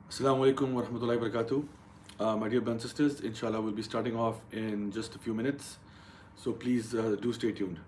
Assalamu alaikum wa rahmatullahi wa barakatuh. My dear brothers and sisters, inshallah, we'll be starting off in just a few minutes. So please do stay tuned.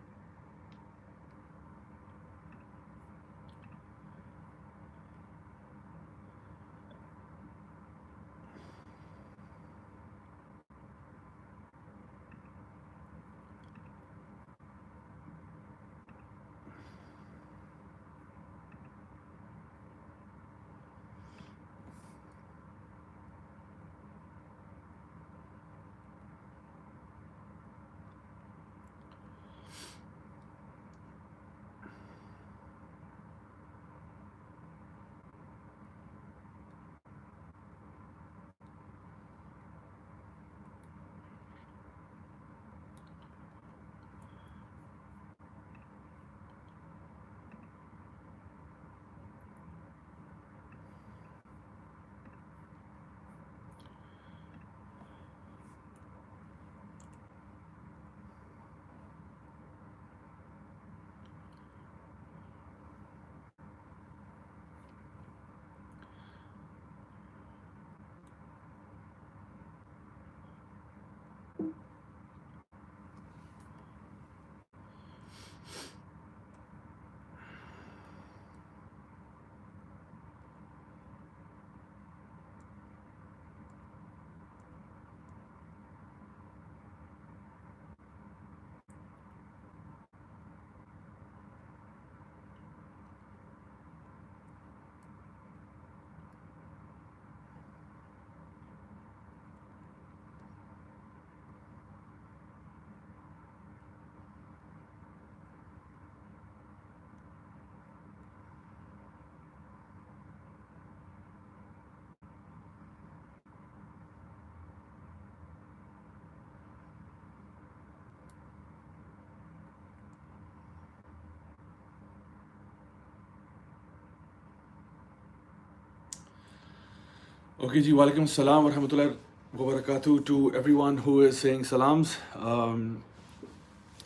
Okay, ji, walaikum salam wa rahmatullahi wa barakatuh to everyone who is saying salams.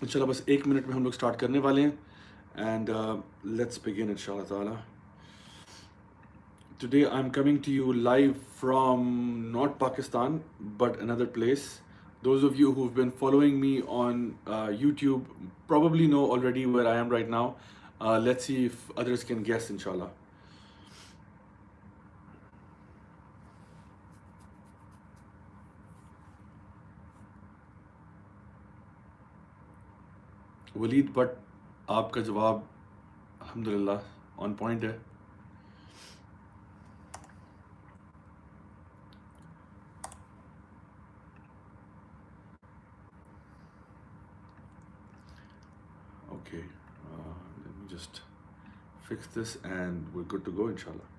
Inshallah, bas 1 minute mein hum log start karne wale hain. And let's begin, inshallah ta'ala. Today I'm coming to you live from not Pakistan, but another place. Those of you who've been following me on YouTube probably know already where I am right now. Let's see if others can guess, inshallah. Walid but آپ کا جواب الحمدللہ on point ہے. Okay, let me just fix this and we're good to go, inshallah.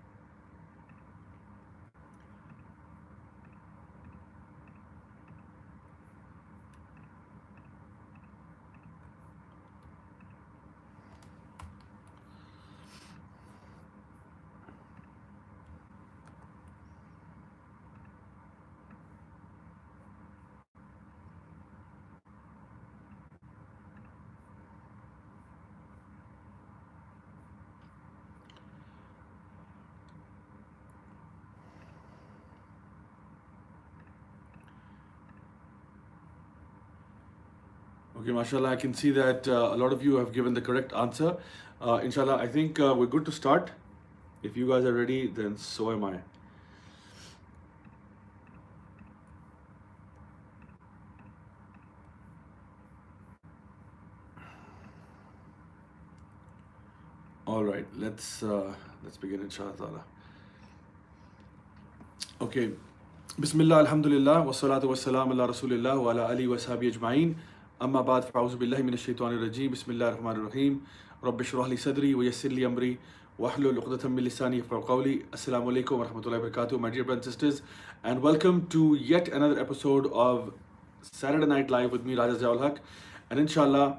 Okay, mashallah, I can see that a lot of you have given the correct answer. Inshallah, I think we're good to start. If you guys are ready, then so am I. All right, let's begin inshallah ta'ala. Okay. Bismillah, alhamdulillah, wassalatu wassalam ala rasulillah wa ala alihi wa sahbihi ajma'in. Amma ba'd, fa'auzu billahi minash shaitanir rajim. Bismillahir rahmanir rahim. Rabbi shrah li sadri wa yassir li amri wahlul 'uqdatam min lisani yafqahu qawli. Assalamu alaikum wa rahmatullahi wa barakatuh, my dear brothers and sisters, and welcome to yet another episode of Saturday Night Live with me, Raja Ziaul Haq. And inshallah,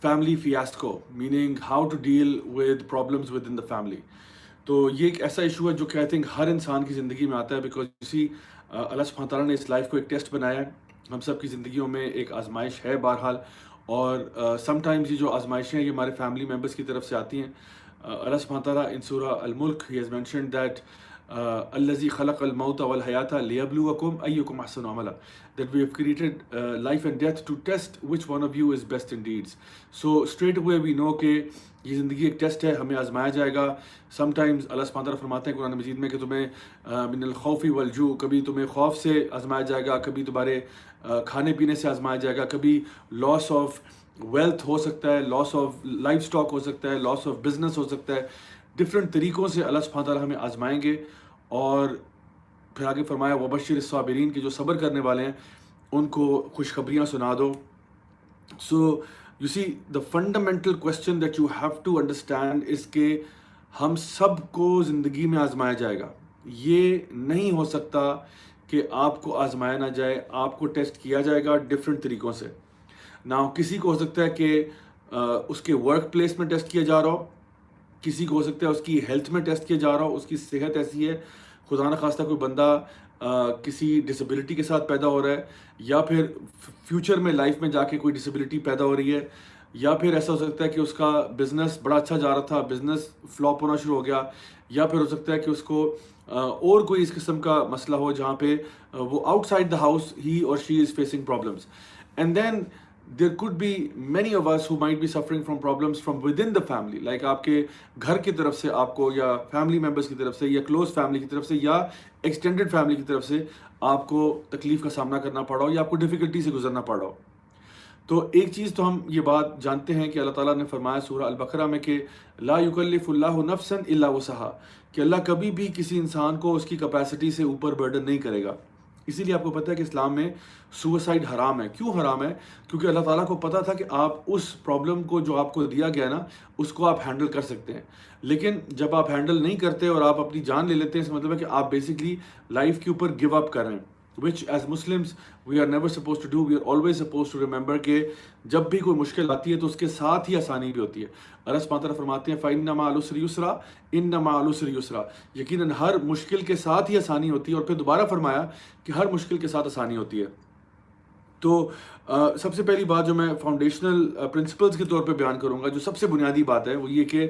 family fiasco, meaning how to deal with problems within the family. تو یہ ایک ایسا issue ہے جو کہ I think ہر انسان کی زندگی میں آتا ہے، بیکاز اسی اللہ سبحانہ تعالیٰ نے اس لائف کو ایک ٹیسٹ بنایا ہے. ہم سب کی زندگیوں میں ایک آزمائش ہے بہرحال، اور سم ٹائمز یہ جو آزمائشیں ہیں یہ ہمارے فیملی ممبرس کی طرف سے آتی ہیں. اللہ سبحانہ تعالیٰ ان سورہ الملک ہی ہیز مینشنڈ دیٹ الذی خلق الموت والحیات لیبلوکم ایکم احسن عملا, that we have created life and death to test which one of you is best in deeds. So straight away we know کہ یہ زندگی ایک ٹیسٹ ہے، ہمیں آزمایا جائے گا. سم ٹائمز اللہ سبحانہ تعالیٰ فرماتے ہیں قرآن مجید میں کہ تمہیں من الخوف والجوع، کبھی تمہیں خوف سے آزمایا جائے گا، کبھی تمہارے کھانے پینے سے آزمایا جائے گا، کبھی لاس آف ویلتھ ہو سکتا ہے، لاس آف لائف اسٹاک ہو سکتا ہے، لاس آف بزنس ہو سکتا ہے. ڈفرینٹ طریقوں سے اللہ سبحانہ تعالیٰ ہمیں آزمائیں گے. اور پھر آگے فرمایا وبشر الصابرین، کہ جو صبر کرنے والے ہیں ان کو خوشخبریاں سنا دو. سو you see, the fundamental question that you have to understand is کہ ہم سب کو زندگی میں آزمایا جائے گا. یہ نہیں ہو سکتا کہ آپ کو آزمایا نہ جائے، آپ کو ٹیسٹ کیا جائے گا ڈفرینٹ طریقوں سے. کسی کو ہو سکتا ہے کہ اس کے ورک پلیس میں ٹیسٹ کیا جا رہا ہو، کسی کو ہو سکتا ہے اس کی ہیلتھ میں ٹیسٹ کیا جا رہا ہو، اس کی صحت ایسی ہے، خدا نخواستہ کوئی بندہ کسی ڈسیبلٹی کے ساتھ پیدا ہو رہا ہے، یا پھر فیوچر میں لائف میں جا کے کوئی ڈسیبلٹی پیدا ہو رہی ہے، یا پھر ایسا ہو سکتا ہے کہ اس کا بزنس بڑا اچھا جا رہا تھا، بزنس فلاپ ہونا شروع ہو گیا، یا پھر ہو سکتا ہے کہ اس کو اور کوئی اس قسم کا مسئلہ ہو جہاں پہ وہ آؤٹ سائڈ دا ہاؤس ہی اور she is facing problems. And then there could be many of us who might be suffering from problems from within the family, like آپ کے گھر کی طرف سے آپ کو، یا فیملی ممبرس کی طرف سے، یا کلوز فیملی کی طرف سے، یا ایکسٹینڈڈ فیملی کی طرف سے آپ کو تکلیف کا سامنا کرنا پڑا ہو، یا آپ کو ڈیفیکلٹی سے گزرنا پڑا ہو. تو ایک چیز تو ہم یہ بات جانتے ہیں کہ اللہ تعالیٰ نے فرمایا سورہ البقرہ میں کہ لا یکلف اللہ نفسا الا وسعہا، کہ اللہ کبھی بھی کسی انسان کو اس کی کیپیسٹی سے اوپر برڈن نہیں کرے گا. اسی لیے آپ کو پتہ ہے کہ اسلام میں سوسائڈ حرام ہے. کیوں حرام ہے؟ کیونکہ اللہ تعالیٰ کو پتہ تھا کہ آپ اس پرابلم کو جو آپ کو دیا گیا نا اس کو آپ ہینڈل کر سکتے ہیں. لیکن جب آپ ہینڈل نہیں کرتے اور آپ اپنی جان لے لیتے ہیں، اس کا مطلب ہے کہ آپ بیسکلی لائف کے اوپر گیو اپ کر رہے ہیں. which as Muslims we are never supposed to do. We are always supposed to remember کہ جب بھی کوئی مشکل آتی ہے تو اس کے ساتھ ہی آسانی بھی ہوتی ہے. اللہ سبحانہ تعالیٰ فرماتے ہیں فَإِنَّ مَعَ الْعُسْرِ يُسْرًا إِنَّ مَعَ الْعُسْرِ يُسْرًا، یقیناً ہر مشکل کے ساتھ ہی آسانی ہوتی ہے. اور پھر دوبارہ فرمایا کہ ہر مشکل کے ساتھ آسانی ہوتی ہے. تو سب سے پہلی بات جو میں فاؤنڈیشنل پرنسپلز کے طور پہ بیان کروں گا، جو سب سے بنیادی بات ہے وہ یہ کہ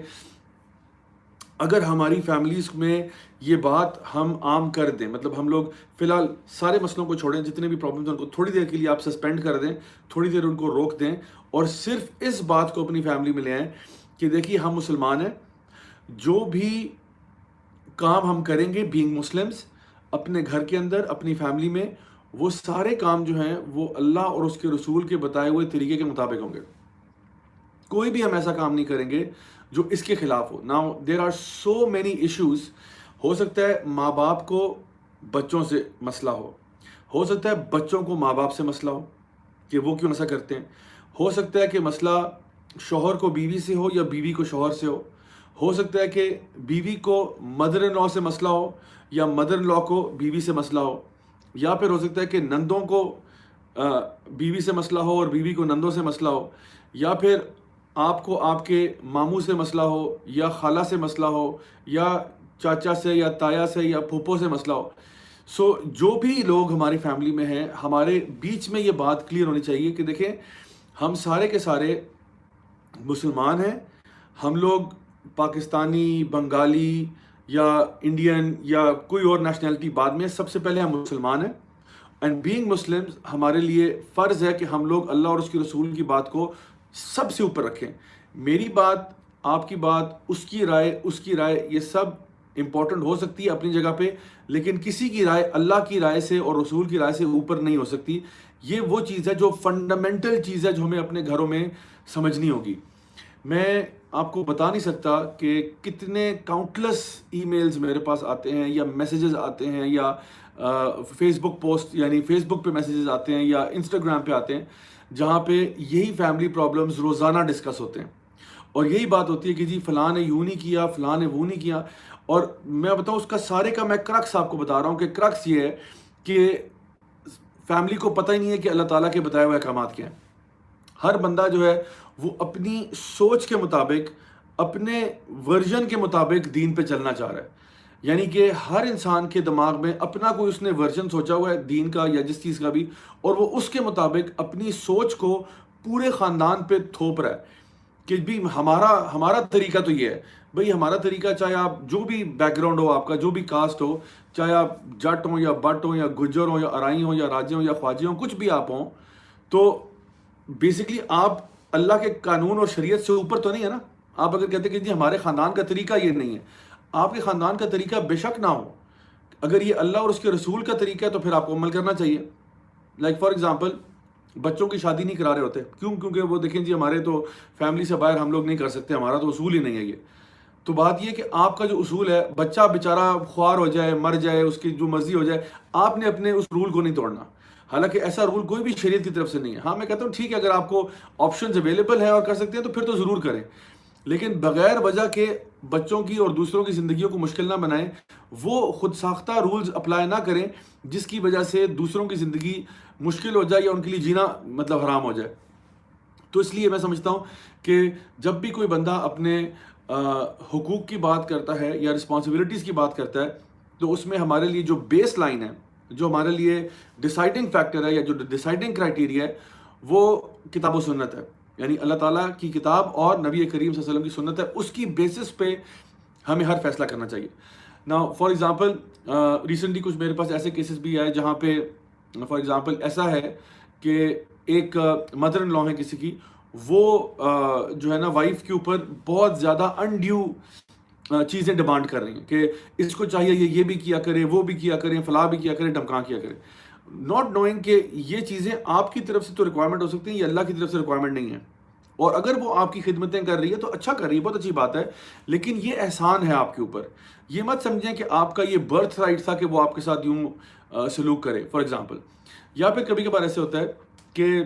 اگر ہماری فیملیز میں یہ بات ہم عام کر دیں، مطلب ہم لوگ فی الحال سارے مسئلوں کو چھوڑیں، جتنے بھی پرابلمز ہیں ان کو تھوڑی دیر کے لیے آپ سسپینڈ کر دیں، تھوڑی دیر ان کو روک دیں، اور صرف اس بات کو اپنی فیملی میں لے آئیں کہ دیکھیے ہم مسلمان ہیں، جو بھی کام ہم کریں گے بینگ مسلمز اپنے گھر کے اندر، اپنی فیملی میں، وہ سارے کام جو ہیں وہ اللہ اور اس کے رسول کے بتائے ہوئے طریقے کے مطابق ہوں گے. کوئی بھی ہم ایسا کام نہیں کریں گے جو اس کے خلاف ہو. Now there are so many issues. ہو سکتا ہے ماں باپ کو بچوں سے مسئلہ ہو سکتا ہے بچوں کو ماں باپ سے مسئلہ ہو کہ وہ کیوں ایسا کرتے ہیں، ہو سکتا ہے کہ مسئلہ شوہر کو بیوی سے ہو یا بیوی کو شوہر سے ہو سکتا ہے کہ بیوی کو مدر ان لا سے مسئلہ ہو یا مدر ان لا کو بیوی سے مسئلہ ہو، یا پھر ہو سکتا ہے کہ نندوں کو بیوی سے مسئلہ ہو اور بیوی کو نندوں سے مسئلہ ہو، یا پھر آپ کو آپ کے ماموں سے مسئلہ ہو یا خالہ سے مسئلہ ہو یا چاچا سے یا تایا سے یا پھوپھو سے مسئلہ ہو. سو جو بھی لوگ ہماری فیملی میں ہیں، ہمارے بیچ میں یہ بات کلیئر ہونی چاہیے کہ دیکھیں ہم سارے کے سارے مسلمان ہیں. ہم لوگ پاکستانی، بنگالی یا انڈین یا کوئی اور نیشنلٹی بعد میں، سب سے پہلے ہم مسلمان ہیں. اینڈ بینگ مسلمز ہمارے لیے فرض ہے کہ ہم لوگ اللہ اور اس کے رسول کی بات کو سب سے اوپر رکھیں. میری بات، آپ کی بات، اس کی رائے یہ سب امپورٹنٹ ہو سکتی ہے اپنی جگہ پہ، لیکن کسی کی رائے اللہ کی رائے سے اور رسول کی رائے سے اوپر نہیں ہو سکتی. یہ وہ چیز ہے جو فنڈامنٹل چیز ہے جو ہمیں اپنے گھروں میں سمجھنی ہوگی. میں آپ کو بتا نہیں سکتا کہ کتنے کاؤنٹلس ای میلز میرے پاس آتے ہیں یا میسیجز آتے ہیں یا فیس بک پوسٹ یعنی فیس بک پہ میسیجز آتے ہیں یا انسٹاگرام پہ آتے ہیں جہاں پہ یہی فیملی پرابلمز روزانہ ڈسکس ہوتے ہیں اور یہی بات ہوتی ہے کہ جی فلاں نے یوں نہیں کیا, فلاں نے وہ نہیں کیا. اور میں بتاؤں اس کا سارے کا میں کرکس آپ کو بتا رہا ہوں کہ کرکس یہ ہے کہ فیملی کو پتہ ہی نہیں ہے کہ اللہ تعالیٰ کے بتائے ہوئے احکامات کیا ہیں. ہر بندہ جو ہے وہ اپنی سوچ کے مطابق, اپنے ورژن کے مطابق دین پہ چلنا چاہ رہا ہے. یعنی کہ ہر انسان کے دماغ میں اپنا کوئی اس نے ورژن سوچا ہوا ہے دین کا یا جس چیز کا بھی, اور وہ اس کے مطابق اپنی سوچ کو پورے خاندان پہ تھوپ رہا ہے کہ بھی ہمارا طریقہ تو یہ ہے. بھئی ہمارا طریقہ, چاہے آپ جو بھی بیک گراؤنڈ ہو, آپ کا جو بھی کاسٹ ہو, چاہے آپ جٹ ہوں یا بٹ ہوں یا گجر ہوں یا ارائی ہوں یا راجے ہوں یا خواجے ہوں, کچھ بھی آپ ہوں, تو بیسکلی آپ اللہ کے قانون اور شریعت سے اوپر تو نہیں ہے نا. آپ اگر کہتے ہیں کہ جی ہمارے خاندان کا طریقہ یہ نہیں ہے, آپ کے خاندان کا طریقہ بے شک نہ ہو, اگر یہ اللہ اور اس کے رسول کا طریقہ ہے تو پھر آپ کو عمل کرنا چاہیے. لائک فار ایگزامپل, بچوں کی شادی نہیں کرا رہے ہوتے, کیوں؟ کیونکہ وہ دیکھیں جی ہمارے تو فیملی سے باہر ہم لوگ نہیں کر سکتے, ہمارا تو اصول ہی نہیں ہے یہ. تو بات یہ کہ آپ کا جو اصول ہے, بچہ بیچارہ خوار ہو جائے, مر جائے, اس کی جو مرضی ہو جائے, آپ نے اپنے اس رول کو نہیں توڑنا. حالانکہ ایسا رول کوئی بھی شریعت کی طرف سے نہیں ہے. ہاں میں کہتا ہوں ٹھیک ہے, اگر آپ کو آپشنز اویلیبل ہیں اور کر سکتے ہیں تو پھر تو ضرور کریں, لیکن بغیر وجہ کے بچوں کی اور دوسروں کی زندگیوں کو مشکل نہ بنائیں. وہ خود ساختہ رولز اپلائی نہ کریں جس کی وجہ سے دوسروں کی زندگی مشکل ہو جائے یا ان کے لیے جینا مطلب حرام ہو جائے. تو اس لیے میں سمجھتا ہوں کہ جب بھی کوئی بندہ اپنے حقوق کی بات کرتا ہے یا رسپانسبلٹیز کی بات کرتا ہے, تو اس میں ہمارے لیے جو بیس لائن ہے, جو ہمارے لیے ڈیسائیڈنگ فیکٹر ہے یا جو ڈیسائیڈنگ کرائٹیریا ہے, وہ کتاب و سنت ہے. یعنی اللہ تعالیٰ کی کتاب اور نبی کریم صلی اللہ علیہ وسلم کی سنت ہے, اس کی بیسس پہ ہمیں ہر فیصلہ کرنا چاہیے. نا فار ایگزامپل ریسنٹلی کچھ میرے پاس ایسے کیسز بھی آئے جہاں پہ فار ایگزامپل ایسا ہے کہ ایک مدر ان لا ہے کسی کی, وہ جو ہے نا وائف کے اوپر بہت زیادہ انڈیو چیزیں ڈیمانڈ کر رہی ہیں کہ اس کو چاہیے یہ بھی کیا کرے, وہ بھی کیا کریں, فلاں بھی کیا کرے, ڈھمکاں کیا کرے, ناٹ نوئنگ کہ یہ چیزیں آپ کی طرف سے تو ریکوائرمنٹ ہو سکتی ہیں, یہ اللہ کی طرف سے ریکوائرمنٹ نہیں ہے. اور اگر وہ آپ کی خدمتیں کر رہی ہے تو اچھا کر رہی ہے, بہت اچھی بات ہے, لیکن یہ احسان ہے آپ کے اوپر. یہ مت سمجھیں کہ آپ کا یہ برتھ رائٹ تھا کہ وہ آپ کے ساتھ یوں سلوک کرے فار ایگزامپل. یا پھر کبھی کبھار ایسے ہوتا ہے کہ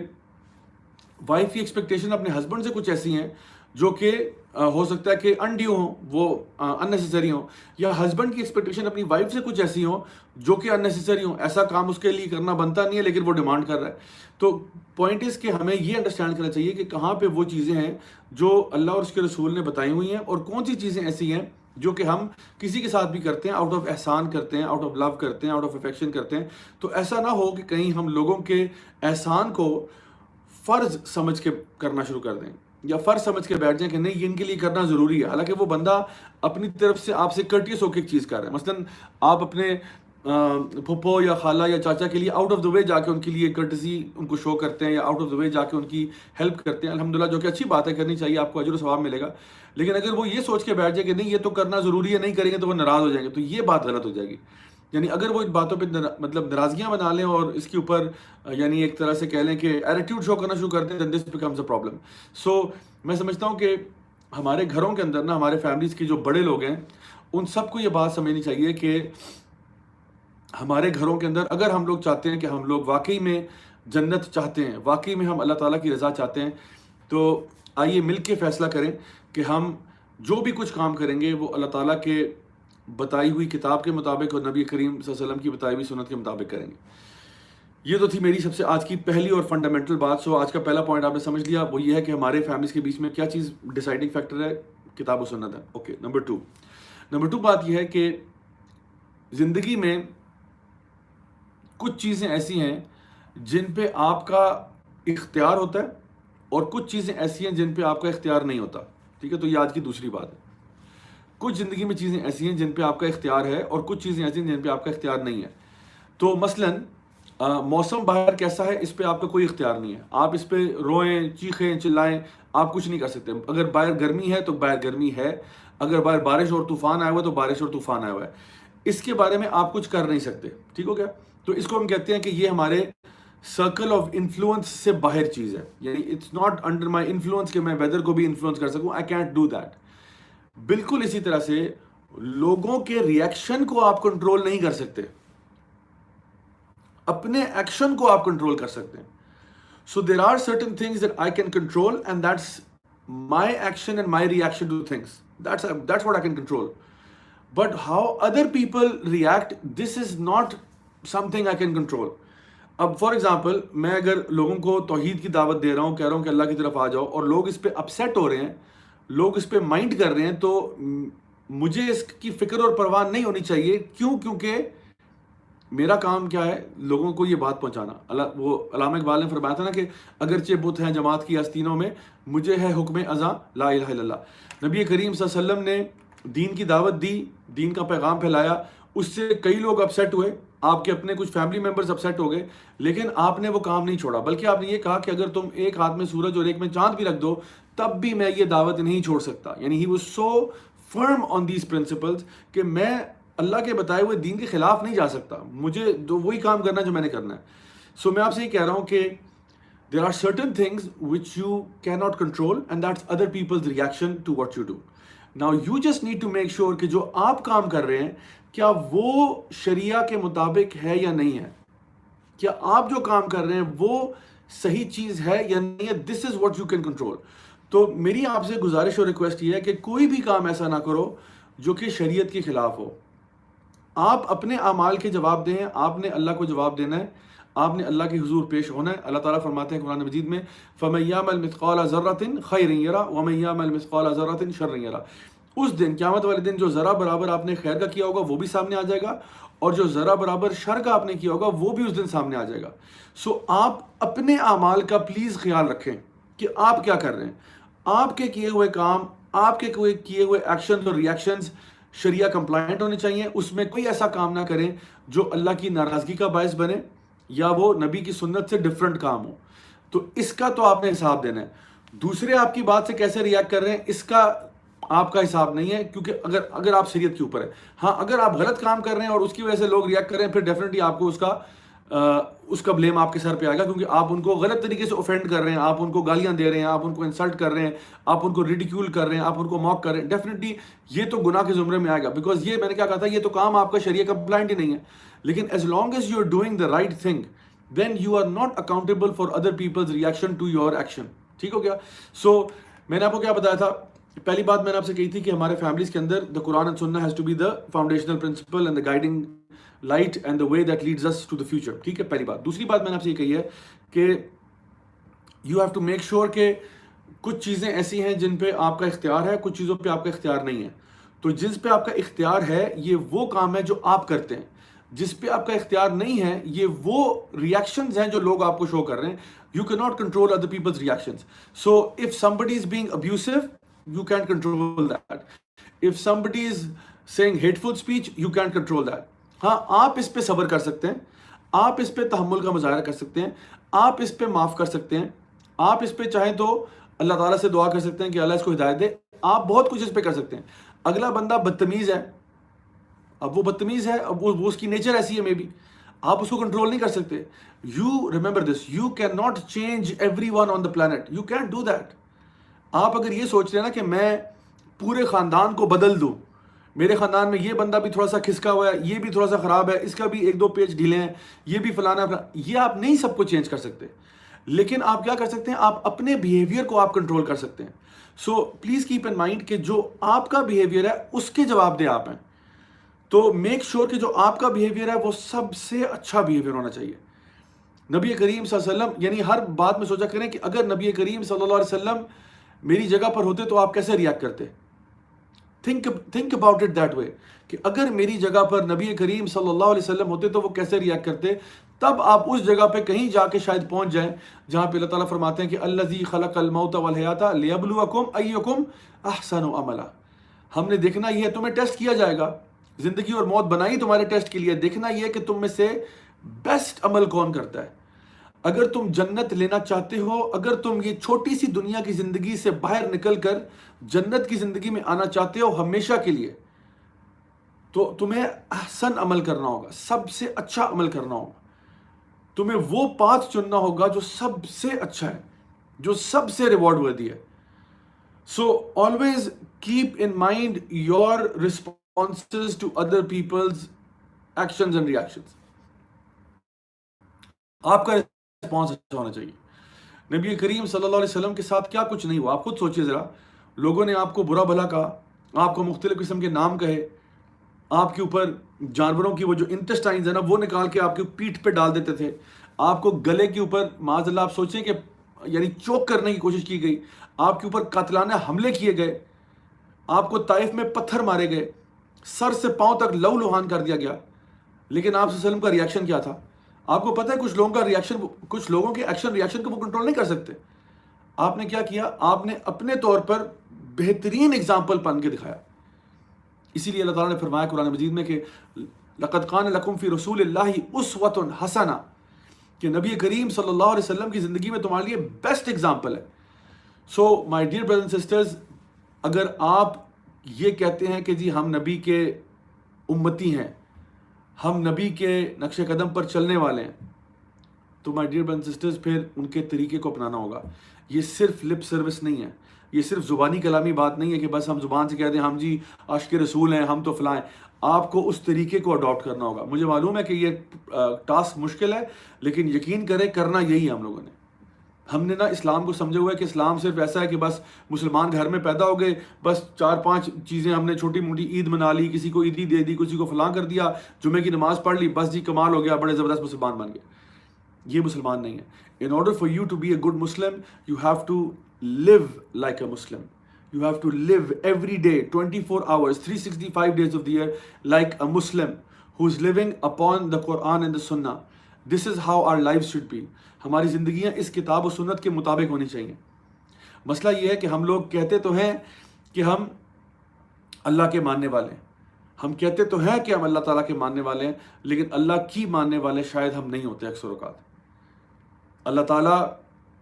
وائف کی ایکسپیکٹیشن اپنے ہسبینڈ سے کچھ ایسی ہیں جو کہ ہو سکتا ہے کہ انڈیو ہوں, وہ اننیسیسری ہوں, یا ہسبینڈ کی ایکسپیکٹیشن اپنی وائف سے کچھ ایسی ہوں جو کہ اننیسیسری ہوں. ایسا کام اس کے لیے کرنا بنتا نہیں ہے لیکن وہ ڈیمانڈ کر رہا ہے. تو پوائنٹ از کہ ہمیں یہ انڈرسٹینڈ کرنا چاہیے کہ کہاں پہ وہ چیزیں ہیں جو اللہ اور اس کے رسول نے بتائی ہوئی ہیں, اور کون سی چیزیں ایسی ہیں جو کہ ہم کسی کے ساتھ بھی کرتے ہیں, آؤٹ آف احسان کرتے ہیں, آؤٹ آف لو کرتے ہیں, آؤٹ آف افیکشن کرتے ہیں. تو ایسا نہ ہو کہ کہیں ہم لوگوں کے احسان کو فرض سمجھ کے کرنا شروع کر دیں یا فرض سمجھ کے بیٹھ جائیں کہ نہیں یہ ان کے لیے کرنا ضروری ہے, حالانکہ وہ بندہ اپنی طرف سے آپ سے کرٹیس ہو کے ایک چیز کر رہا ہے. مثلاً آپ اپنے پھپھو یا خالہ یا چاچا کے لیے آؤٹ آف دا وے جا کے ان کے لیے کرٹسی ان کو شو کرتے ہیں یا آؤٹ آف دا وے جا کے ان کی ہیلپ کرتے ہیں, الحمدللہ, جو کہ اچھی بات ہے, کرنی چاہیے, آپ کو اجر و ثواب ملے گا. لیکن اگر وہ یہ سوچ کے بیٹھ جائے کہ نہیں یہ تو کرنا ضروری ہے, نہیں کریں گے تو وہ ناراض ہو جائیں گے, تو یہ بات غلط ہو جائے گی. یعنی اگر وہ ان باتوں پہ مطلب ناراضگیاں بنا لیں اور اس کے اوپر یعنی ایک طرح سے کہہ لیں کہ ایٹیٹیوڈ شو کرنا شروع کر دیں, then this becomes a problem. سو میں سمجھتا ہوں کہ ہمارے گھروں کے اندر نا, ہمارے فیملیز کے جو بڑے لوگ ہیں ان سب کو یہ بات سمجھنی چاہیے کہ ہمارے گھروں کے اندر اگر ہم لوگ چاہتے ہیں کہ ہم لوگ واقعی میں جنت چاہتے ہیں, واقعی میں ہم اللہ تعالیٰ کی رضا چاہتے ہیں, تو آئیے مل کے فیصلہ کریں کہ ہم جو بھی کچھ کام کریں گے وہ اللہ تعالیٰ کے بتائی ہوئی کتاب کے مطابق اور نبی کریم صلی اللہ علیہ وسلم کی بتائی ہوئی سنت کے مطابق کریں گے. یہ تو تھی میری سب سے آج کی پہلی اور فنڈامنٹل بات. سو آج کا پہلا پوائنٹ آپ نے سمجھ لیا, وہ یہ ہے کہ ہمارے فیملیز کے بیچ میں کیا چیز ڈیسائیڈنگ فیکٹر ہے, کتاب و سنت ہے. اوکے, نمبر ٹو بات یہ ہے کہ زندگی میں کچھ چیزیں ایسی ہیں جن پہ آپ کا اختیار ہوتا ہے اور کچھ چیزیں ایسی ہیں جن پہ آپ کا اختیار نہیں ہوتا. ٹھیک ہے, تو یہ آج کی دوسری بات ہے. کچھ زندگی میں چیزیں ایسی ہیں جن پہ آپ کا اختیار ہے اور کچھ چیزیں ایسی ہیں جن پہ آپ کا اختیار نہیں ہے. تو مثلاً موسم باہر کیسا ہے اس پہ آپ کا کوئی اختیار نہیں ہے, آپ اس پہ روئیں, چیخیں, چلائیں, آپ کچھ نہیں کر سکتے. اگر باہر گرمی ہے تو باہر گرمی ہے, اگر باہر بارش اور طوفان آیا ہوا ہے تو بارش اور طوفان آیا ہوا ہے, اس کے بارے میں آپ کچھ کر نہیں سکتے. ٹھیک ہو گیا. تو اس کو ہم کہتے ہیں کہ یہ ہمارے سرکل آف انفلوئنس سے باہر چیز ہے. یعنی it's not under my influence کہ میں ویدر کو بھی انفلوئنس کر سکوں. I can't do that. بالکل اسی طرح سے لوگوں کے ریئیکشن کو آپ کنٹرول نہیں کر سکتے, اپنے ایکشن کو آپ کنٹرول کر سکتے ہیں. So there are certain things that I can control, and that's my action and my reaction to things. That's what I can control. But how other people react, this is not something I can control. اب for example میں اگر لوگوں کو توحید کی دعوت دے رہا ہوں, کہہ رہا ہوں کہ اللہ کی طرف آ جاؤ, اور لوگ اس پہ اپسیٹ ہو رہے ہیں, لوگ اس پہ مائنڈ کر رہے ہیں, تو مجھے اس کی فکر اور پرواہ نہیں ہونی چاہیے. کیوں؟ کیونکہ میرا کام کیا ہے؟ لوگوں کو یہ بات پہنچانا. وہ علامہ اقبال نے فرمایا تھا نا کہ اگرچہ بت ہیں جماعت کی آستینوں میں, مجھے ہے حکم ازاں لا الہ الا اللہ. نبی کریم صلی اللہ علیہ وسلم نے دین کی دعوت دی, دین کا پیغام پھیلایا, اس سے کئی لوگ اپسیٹ ہوئے, آپ کے اپنے کچھ فیملی ممبرز اپسیٹ ہو گئے, لیکن آپ نے وہ کام نہیں چھوڑا, بلکہ آپ نے یہ کہا کہ اگر تم ایک ہاتھ میں سورج اور ایک میں چاند بھی رکھ دو تب بھی میں یہ دعوت نہیں چھوڑ سکتا. یعنی he was so firm on these principles کہ میں اللہ کے بتائے ہوئے دین کے خلاف نہیں جا سکتا, مجھے وہی کام کرنا جو میں نے کرنا ہے. سو میں آپ سے یہ کہہ رہا ہوں کہ there are certain things which you cannot control, and that's other people's reaction to what you do. Now you just need to make sure کہ جو آپ کام کر رہے ہیں کیا وہ شریعہ کے مطابق ہے یا نہیں ہے, کیا آپ جو کام کر رہے ہیں وہ صحیح چیز ہے یا نہیں ہے. This is what you can control. تو میری آپ سے گزارش اور ریکویسٹ یہ ہے کہ کوئی بھی کام ایسا نہ کرو جو کہ شریعت کے خلاف ہو. آپ اپنے اعمال کے جواب دیں, آپ نے اللہ کو جواب دینا ہے, آپ نے اللہ کے حضور پیش ہونا ہے. اللہ تعالیٰ فرماتے ہیں قرآن مجید میں فَمَن يَعْمَلْ مِثْقَالَ ذَرَّةٍ خَيْرٍ يَرَهُ وَمَن يَعْمَلْ مِثْقَالَ ذَرَّةٍ شَرًّا يَرَهُ. اس دن, قیامت والے دن, جو ذرہ برابر آپ نے خیر کا کیا ہوگا وہ بھی سامنے آ جائے گا, اور جو ذرہ برابر شر کا آپ نے کیا ہوگا وہ بھی اس دن سامنے آ جائے گا. سو آپ اپنے اعمال کا پلیز خیال رکھیں کہ آپ کیا کر رہے ہیں. آپ کے کیے ہوئے کام, آپ کے کیے ہوئے ایکشنز اور ریئیکشنز شریعہ کمپلائنٹ ہونے چاہیے. اس میں کوئی ایسا کام نہ کریں جو اللہ کی ناراضگی کا باعث بنے یا وہ نبی کی سنت سے ڈفرینٹ کام ہو. تو اس کا تو آپ نے حساب دینا ہے. دوسرے آپ کی بات سے کیسے ریئیکٹ کر رہے ہیں اس کا آپ کا حساب نہیں ہے, کیونکہ اگر آپ شریعت کے اوپر ہے. ہاں, اگر آپ غلط کام کر رہے ہیں اور اس کی وجہ سے لوگ ریئیکٹ کر رہے ہیں, پھر ڈیفینیٹلی آپ کو اس کا بلیم آپ کے سر پہ آئے گا, کیونکہ آپ ان کو غلط طریقے سے اوفینڈ کر رہے ہیں, آپ ان کو گالیاں دے رہے ہیں, آپ ان کو انسلٹ کر رہے ہیں, آپ ان کو ریڈیکیول کر رہے ہیں, آپ ان کو موک کر رہے ہیں. ڈیفینیٹلی یہ تو گناہ کے زمرے میں آئے گا, بیکاز یہ میں نے کیا کہا تھا, یہ تو کام آپ کا شریعہ کمپلائنٹ ہی نہیں ہے. لیکن as long as you are doing the right thing, then you are not accountable for other people's reaction to your action. ٹھیک ہو گیا؟ سو میں نے آپ کو کیا بتایا تھا, پہلی بات میں نے آپ سے کہی تھی کہ ہمارے فیملیز کے اندر the Quran and Sunnah has to be the foundational principle and the guiding light and the way that leads us to the future. ٹھیک ہے, پہلی بات. دوسری بات میں نے آپ سے یہ کہی ہے کہ you have to make sure کہ کچھ چیزیں ایسی ہیں جن پہ آپ کا اختیار ہے, کچھ چیزوں پہ آپ کا اختیار نہیں ہے. تو جس پہ آپ کا اختیار ہے یہ وہ کام ہے جو آپ کرتے ہیں, جس پہ آپ کا اختیار نہیں ہے یہ وہ ریئیکشنز ہیں جو لوگ آپ کو شو کر رہے ہیں. You cannot control other people's reactions. So if somebody is being abusive, you can't control that. If somebody is saying hateful speech, you can't control that. ہاں, آپ اس پہ صبر کر سکتے ہیں, آپ اس پہ تحمل کا مظاہرہ کر سکتے ہیں, آپ اس پہ معاف کر سکتے ہیں, آپ اس پہ چاہیں تو اللہ تعالیٰ سے دعا کر سکتے ہیں کہ اللہ اس کو ہدایت دے, آپ بہت کچھ اس پہ کر سکتے ہیں. اگلا بندہ بدتمیز ہے, اب وہ بدتمیز ہے, اب وہ اس کی نیچر ایسی ہے, مے بی آپ اس کو کنٹرول نہیں کر سکتے. You remember this, you can not change everyone on the planet, you can't do that. آپ اگر یہ سوچ رہے ہیں نا کہ میں پورے خاندان کو بدل دوں, میرے خاندان میں یہ بندہ بھی تھوڑا سا کھسکا ہوا ہے, یہ بھی تھوڑا سا خراب ہے, اس کا بھی 1-2 پیج ڈھیلے ہیں, یہ بھی فلانا, یہ آپ نہیں سب کو چینج کر سکتے. لیکن آپ کیا کر سکتے ہیں, آپ اپنے بیہیویئر کو آپ کنٹرول کر سکتے ہیں. So please keep in mind کہ جو آپ کا بیہیویئر ہے اس کے جواب دہ آپ ہیں. تو میک شیور کہ جو آپ کا بیہیویئر ہے وہ سب سے اچھا بیہیویئر ہونا چاہیے. نبی کریم صلی اللہ علیہ وسلم, یعنی ہر بات میں سوچا کریں کہ اگر نبی کریم صلی اللہ علیہ وسلم میری جگہ پر ہوتے تو آپ کیسے ریئیکٹ کرتے. Think about it that way کہ اگر میری جگہ پر نبی کریم صلی اللہ علیہ وسلم ہوتے تو وہ کیسے ریئیکٹ کرتے. تب آپ اس جگہ پہ کہیں جا کے شاید پہنچ جائیں جہاں پہ اللہ تعالیٰ فرماتے ہیں کہ الذی خلق الموت والحیات لیبلوکم ایکم احسن عملا. ہم نے دیکھنا یہ ہے, تمہیں ٹیسٹ کیا جائے گا, زندگی اور موت بنائی تمہارے ٹیسٹ کے لیے, دیکھنا یہ ہے کہ تم میں سے بیسٹ عمل کون کرتا ہے. اگر تم جنت لینا چاہتے ہو, اگر تم یہ چھوٹی سی دنیا کی زندگی سے باہر نکل کر جنت کی زندگی میں آنا چاہتے ہو ہمیشہ کے لیے, تو تمہیں احسن عمل کرنا ہوگا, سب سے اچھا عمل کرنا ہوگا. تمہیں وہ پاتھ چننا ہوگا جو سب سے اچھا ہے, جو سب سے ریوارڈ وردی ہے. So always keep in mind your responses to other people's actions and reactions. آپ کا رسپانس اچھا ہونا چاہیے. نبی کریم صلی اللہ علیہ وسلم کے ساتھ کیا کچھ نہیں ہوا, آپ خود سوچئے ذرا. لوگوں نے آپ کو برا بھلا کہا, آپ کو مختلف قسم کے نام کہے, آپ کے اوپر جانوروں کی وہ جو انٹسٹائنز ہیں نا وہ نکال کے آپ کی پیٹھ پہ ڈال دیتے تھے, آپ کو گلے کے اوپر معاذ اللہ آپ سوچیں کہ یعنی چوک کرنے کی کوشش کی گئی, آپ کے اوپر قاتلانہ حملے کیے گئے, آپ کو طائف میں پتھر مارے گئے, سر سے پاؤں تک لہو لہان کر دیا گیا. لیکن آپ صلی اللہ علیہ وسلم کا ریاکشن کیا تھا؟ آپ کو پتہ ہے کچھ لوگوں کا ریاکشن, کچھ لوگوں کے ایکشن ریاکشن کو وہ کنٹرول نہیں کر سکتے. آپ نے کیا کیا؟ آپ نے اپنے طور پر بہترین اگزامپل بن کے دکھایا. اسی لیے اللہ تعالیٰ نے فرمایا قرآن مجید میں کہ لَقَدْ كَانَ لَكُمْ فِي رَسُولِ اللَّهِ أُسْوَةٌ حَسَنَةٌ, کہ نبی کریم صلی اللہ علیہ وسلم کی زندگی میں تمہارے لیے بیسٹ اگزامپل ہے. So my dear brothers and sisters, اگر آپ یہ کہتے ہیں کہ جی ہم نبی کے امتی ہیں, ہم نبی کے نقش قدم پر چلنے والے ہیں, تو مائی ڈیئر برادرز اینڈ سسٹرز پھر ان کے طریقے کو اپنانا ہوگا. یہ صرف لپ سروس نہیں ہے, یہ صرف زبانی کلامی بات نہیں ہے کہ بس ہم زبان سے کہہ دیں ہم جی عاشق رسول ہیں, ہم تو فلاں ہیں. آپ کو اس طریقے کو اڈاپٹ کرنا ہوگا. مجھے معلوم ہے کہ یہ ٹاسک مشکل ہے, لیکن یقین کریں کرنا یہی ہے. ہم لوگوں نے, ہم نے نا اسلام کو سمجھا ہوا ہے کہ اسلام صرف ایسا ہے کہ بس مسلمان گھر میں پیدا ہو گئے, بس 4-5 چیزیں ہم نے چھوٹی موٹی عید منا لی, کسی کو عیدی دے دی, کسی کو فلاں کر دیا, جمعے کی نماز پڑھ لی, بس جی کمال ہو گیا, بڑے زبردست مسلمان بن گئے. یہ مسلمان نہیں ہے. In order for you to be a good Muslim, you have to live like a Muslim. You have to live every day, 24 hours, 365 days of the year, like a Muslim who's living upon the Quran and the Sunnah. This is how our lives should be. ہماری زندگیاں اس کتاب و سنت کے مطابق ہونی چاہیے. مسئلہ یہ ہے کہ ہم لوگ کہتے تو ہیں کہ ہم اللہ کے ماننے والے ہیں, ہم کہتے تو ہیں کہ ہم اللہ تعالیٰ کے ماننے والے ہیں, لیکن اللہ کی ماننے والے شاید ہم نہیں ہوتے اکثر اوقات. اللہ تعالیٰ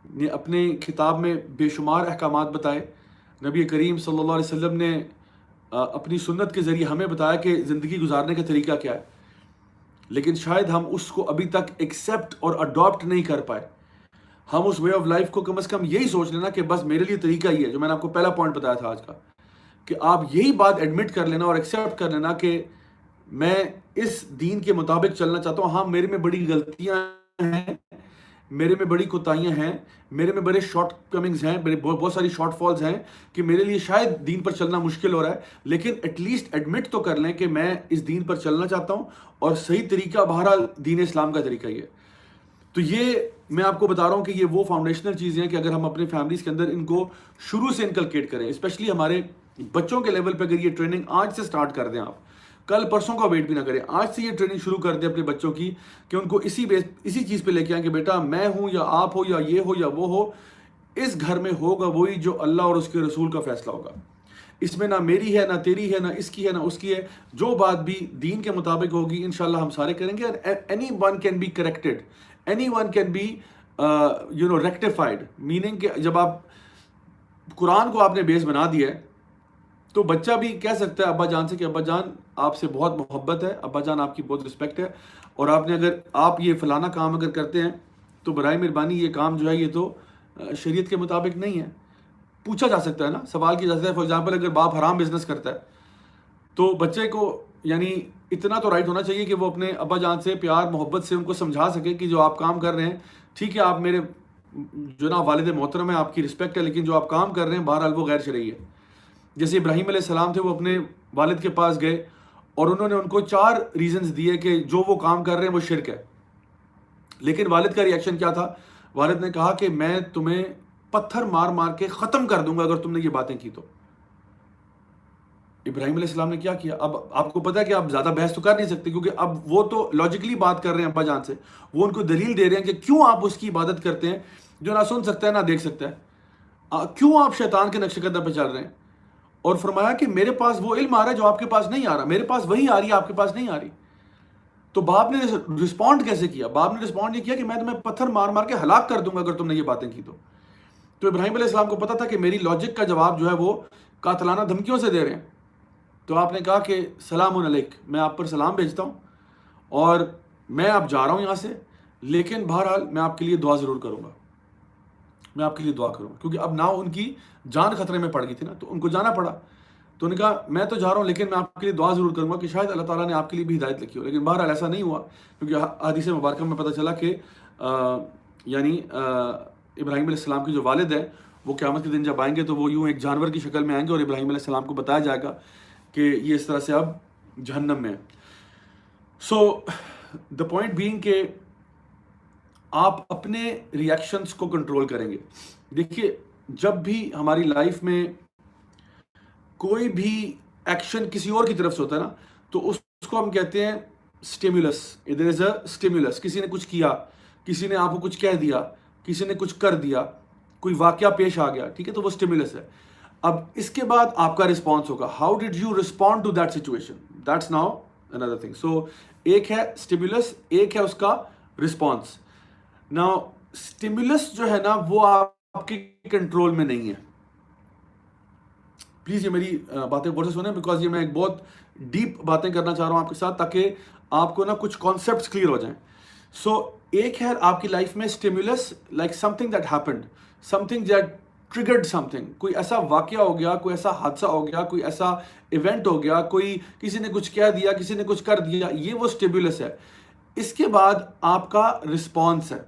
نے اپنے کتاب میں بے شمار احکامات بتائے, نبی کریم صلی اللہ علیہ وسلم نے اپنی سنت کے ذریعے ہمیں بتایا کہ زندگی گزارنے کا طریقہ کیا ہے, لیکن شاید ہم اس کو ابھی تک ایکسیپٹ اور اڈاپٹ نہیں کر پائے. ہم اس وے آف لائف کو کم از کم یہی سوچ لینا کہ بس میرے لیے طریقہ ہی ہے, جو میں نے آپ کو پہلا پوائنٹ بتایا تھا آج کا, کہ آپ یہی بات ایڈمٹ کر لینا اور ایکسیپٹ کر لینا کہ میں اس دین کے مطابق چلنا چاہتا ہوں. ہاں میرے میں بڑی غلطیاں ہیں, میرے میں بڑی کوتاہیاں ہیں, میرے میں بڑے شارٹ کمنگز ہیں, میرے بہت ساری شارٹ فالز ہیں کہ میرے لیے شاید دین پر چلنا مشکل ہو رہا ہے, لیکن ایٹ لیسٹ ایڈمٹ تو کر لیں کہ میں اس دین پر چلنا چاہتا ہوں, اور صحیح طریقہ بہرحال دین اسلام کا طریقہ ہی ہے. تو یہ میں آپ کو بتا رہا ہوں کہ یہ وہ فاؤنڈیشنل چیزیں ہیں کہ اگر ہم اپنے فیملیز کے اندر ان کو شروع سے انکلکیٹ کریں, اسپیشلی ہمارے بچوں کے لیول پہ اگر یہ ٹریننگ آج سے سٹارٹ کر دیں, آپ کل پرسوں کا ویٹ بھی نہ کریں, آج سے یہ ٹریننگ شروع کر دیں اپنے بچوں کی, کہ ان کو اسی چیز پہ لے کے آئیں کہ بیٹا میں ہوں یا آپ ہو یا یہ ہو یا وہ ہو, اس گھر میں ہوگا وہی جو اللہ اور اس کے رسول کا فیصلہ ہوگا. اس میں نہ میری ہے, نہ تیری ہے, نہ اس کی ہے, نہ اس کی ہے. جو بات بھی دین کے مطابق ہوگی انشاءاللہ ہم سارے کریں گے. Anyone can be corrected, anyone can be rectified, meaning کہ جب آپ قرآن کو آپ نے بیس بنا دیا ہے تو بچہ بھی کہہ سکتا ہے ابا جان سے کہ ابا جان آپ سے بہت محبت ہے, ابا جان آپ کی بہت رسپیکٹ ہے, اور آپ نے اگر آپ یہ فلانا کام اگر کرتے ہیں تو برائے مہربانی یہ کام جو ہے یہ تو شریعت کے مطابق نہیں ہے. پوچھا جا سکتا ہے نا, سوال کیا جا سکتا ہے. فار ایگزامپل اگر باپ حرام بزنس کرتا ہے تو بچے کو یعنی اتنا تو رائٹ ہونا چاہیے کہ وہ اپنے ابا جان سے پیار محبت سے ان کو سمجھا سکے کہ جو آپ کام کر رہے ہیں ٹھیک ہے, آپ میرے جو نا والد محترم ہے, آپ کی رسپیکٹ ہے, لیکن جو آپ کام کر رہے ہیں بہرحال وہ غیر شرعی ہے. جیسے ابراہیم علیہ السلام تھے, وہ اپنے والد کے پاس گئے اور انہوں نے ان کو 4 ریزنز دیے کہ جو وہ کام کر رہے ہیں وہ شرک ہے, لیکن والد کا ریئیکشن کیا تھا؟ والد نے کہا کہ میں تمہیں پتھر مار مار کے ختم کر دوں گا اگر تم نے یہ باتیں کی تو. ابراہیم علیہ السلام نے کیا کیا؟ اب آپ کو پتا ہے کہ آپ زیادہ بحث تو کر نہیں سکتے, کیونکہ اب وہ تو لاجیکلی بات کر رہے ہیں ابا جان سے, وہ ان کو دلیل دے رہے ہیں کہ کیوں آپ اس کی عبادت کرتے ہیں جو نہ سن سکتا ہے نہ دیکھ سکتا ہے, کیوں آپ شیطان کے نقش قدم پہ چل رہے ہیں. اور فرمایا کہ میرے پاس وہ علم آ رہا ہے جو آپ کے پاس نہیں آ رہا, میرے پاس وہی آ رہی ہے آپ کے پاس نہیں آ رہی. تو باپ نے رسپونڈ کیسے کیا؟ باپ نے رسپونڈ یہ کیا کہ میں تمہیں پتھر مار مار کے ہلاک کر دوں گا اگر تم نے یہ باتیں کی تو. تو ابراہیم علیہ السلام کو پتا تھا کہ میری لاجک کا جواب جو ہے وہ قاتلانہ دھمکیوں سے دے رہے ہیں. تو آپ نے کہا کہ سلام علیک, میں آپ پر سلام بھیجتا ہوں اور میں اب جا رہا ہوں یہاں سے, لیکن بہرحال میں آپ کے لیے دعا ضرور کروں گا، میں آپ کے لیے دعا کروں گا، کیونکہ اب نہ ان کی جان خطرے میں پڑ گئی تھی نا، تو ان کو جانا پڑا. تو انہوں نے کہا میں تو جا رہا ہوں لیکن میں آپ کے لیے دعا ضرور کروں گا کہ شاید اللہ تعالیٰ نے آپ کے لیے بھی ہدایت لکھی ہو. لیکن بہرحال ایسا نہیں ہوا، کیونکہ حدیث مبارکہ میں پتہ چلا کہ یعنی ابراہیم علیہ السلام کے جو والد ہیں وہ قیامت کے دن جب آئیں گے تو وہ یوں ایک جانور کی شکل میں آئیں گے، اور ابراہیم علیہ السلام کو بتایا جائے گا کہ یہ اس طرح سے اب جہنم میں ہے. سو دا پوائنٹ بینگ کہ آپ اپنے ریئیکشنس کو کنٹرول کریں گے. دیکھیے جب بھی ہماری لائف میں کوئی بھی ایکشن کسی اور کی طرف سے ہوتا ہے نا، تو اس کو ہم کہتے ہیں stimulus. There is a stimulus. کسی نے کچھ کیا، کسی نے آپ کو کچھ کہہ دیا، کسی نے کچھ کر دیا، کوئی واقعہ پیش آ گیا، ٹھیک ہے، تو وہ اسٹیمولس ہے. اب اس کے بعد آپ کا رسپانس ہوگا. How did you respond to that situation, that's another thing. So ایک ہے اسٹیمولس، ایک ہے اس کا رسپانس. ناؤ اسٹیمولس جو ہے نا وہ آپ کے کنٹرول میں نہیں ہے. پلیز یہ میری باتیں غور سے سنیں، بیکاز یہ میں ایک بہت ڈیپ باتیں کرنا چاہ رہا ہوں آپ کے ساتھ، تاکہ آپ کو نا کچھ کانسیپٹس کلیئر ہو جائیں. سو ایک ہے آپ کی لائف میں stimulus, like some thing that happened, some thing that triggered some thing. کوئی ایسا واقعہ ہو گیا، کوئی ایسا حادثہ ہو گیا، کوئی ایسا ایونٹ ہو گیا، کوئی کسی نے کچھ کہہ دیا، کسی نے کچھ کر دیا، یہ وہ اسٹیمولس ہے. اس کے بعد آپ کا رسپانس ہے،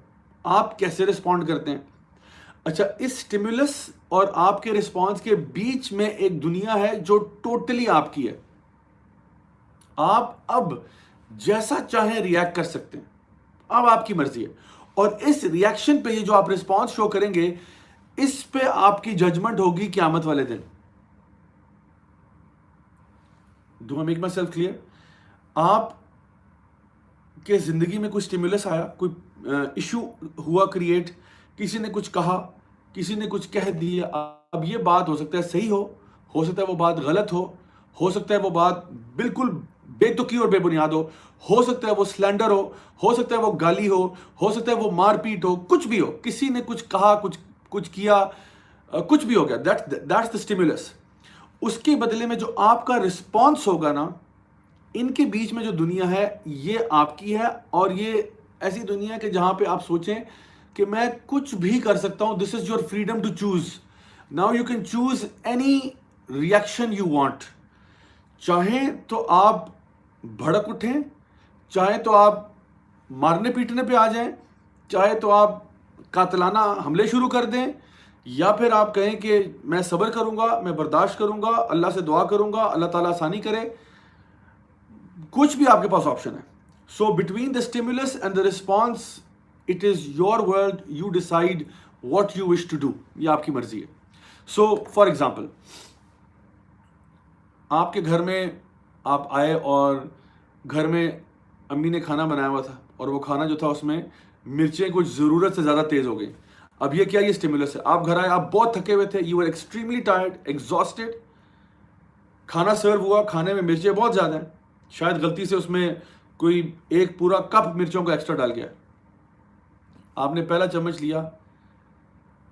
آپ کیسے رسپونڈ کرتے ہیں. اچھا، اس اسٹیمولس اور آپ کے رسپانس کے بیچ میں ایک دنیا ہے جو ٹوٹلی آپ کی ہے. آپ اب جیسا چاہیں ریئیکٹ کر سکتے ہیں، اب آپ کی مرضی ہے. اور اس ریئیکشن پہ یہ جو آپ رسپانس شو کریں گے، اس پہ آپ کی ججمنٹ ہوگی قیامت والے دن. Do I make myself clear? آپ کے زندگی میں کوئی اسٹیمولس آیا، کوئی ایشو ہوا کریٹ، کسی نے کچھ کہا، کسی نے کچھ کہہ دیا. اب یہ بات ہو سکتا ہے صحیح ہو سکتا ہے وہ بات غلط ہو سکتا ہے وہ بات بالکل بے تکی اور بے بنیاد ہو سکتا ہے وہ سلینڈر ہو سکتا ہے وہ گالی ہو سکتا ہے وہ مار پیٹ ہو، کچھ بھی ہو، کسی نے کچھ کہا، کچھ کیا، کچھ بھی ہو گیا، دیٹس دا اسٹیمولس. اس کے بدلے میں جو آپ کا رسپانس ہوگا نا، ان کے بیچ میں جو دنیا ہے یہ آپ کی ہے. اور یہ ایسی دنیا ہے کہ جہاں پہ آپ سوچیں کہ میں کچھ بھی کر سکتا ہوں. This is your freedom to choose. Now you can choose any reaction you want. چاہیں تو آپ بھڑک اٹھیں، چاہے تو آپ مارنے پیٹنے پہ آ جائیں، چاہے تو آپ قاتلانہ حملے شروع کر دیں، یا پھر آپ کہیں کہ میں صبر کروں گا، میں برداشت کروں گا، اللہ سے دعا کروں گا، اللہ تعالیٰ آسانی کرے. کچھ بھی آپ کے پاس آپشن ہے. So between the stimulus and the response, it is your world, you decide what you wish to do. یہ آپ کی مرضی ہے. سو فار ایگزامپل، آپ کے گھر میں آپ آئے اور گھر میں امی نے کھانا بنایا ہوا تھا، اور وہ کھانا جو تھا اس میں مرچیں کچھ ضرورت سے زیادہ تیز ہو گئی. اب یہ کیا، یہ اسٹیمولس ہے. آپ گھر آئے، آپ بہت تھکے ہوئے تھے، you are extremely tired, exhausted. کھانا سرو ہوا، کھانے میں مرچیں بہت زیادہ ہیں، شاید غلطی سے اس میں کوئی ایک پورا کپ مرچوں کا ایکسٹرا ڈال گیا. آپ نے پہلا چمچ لیا،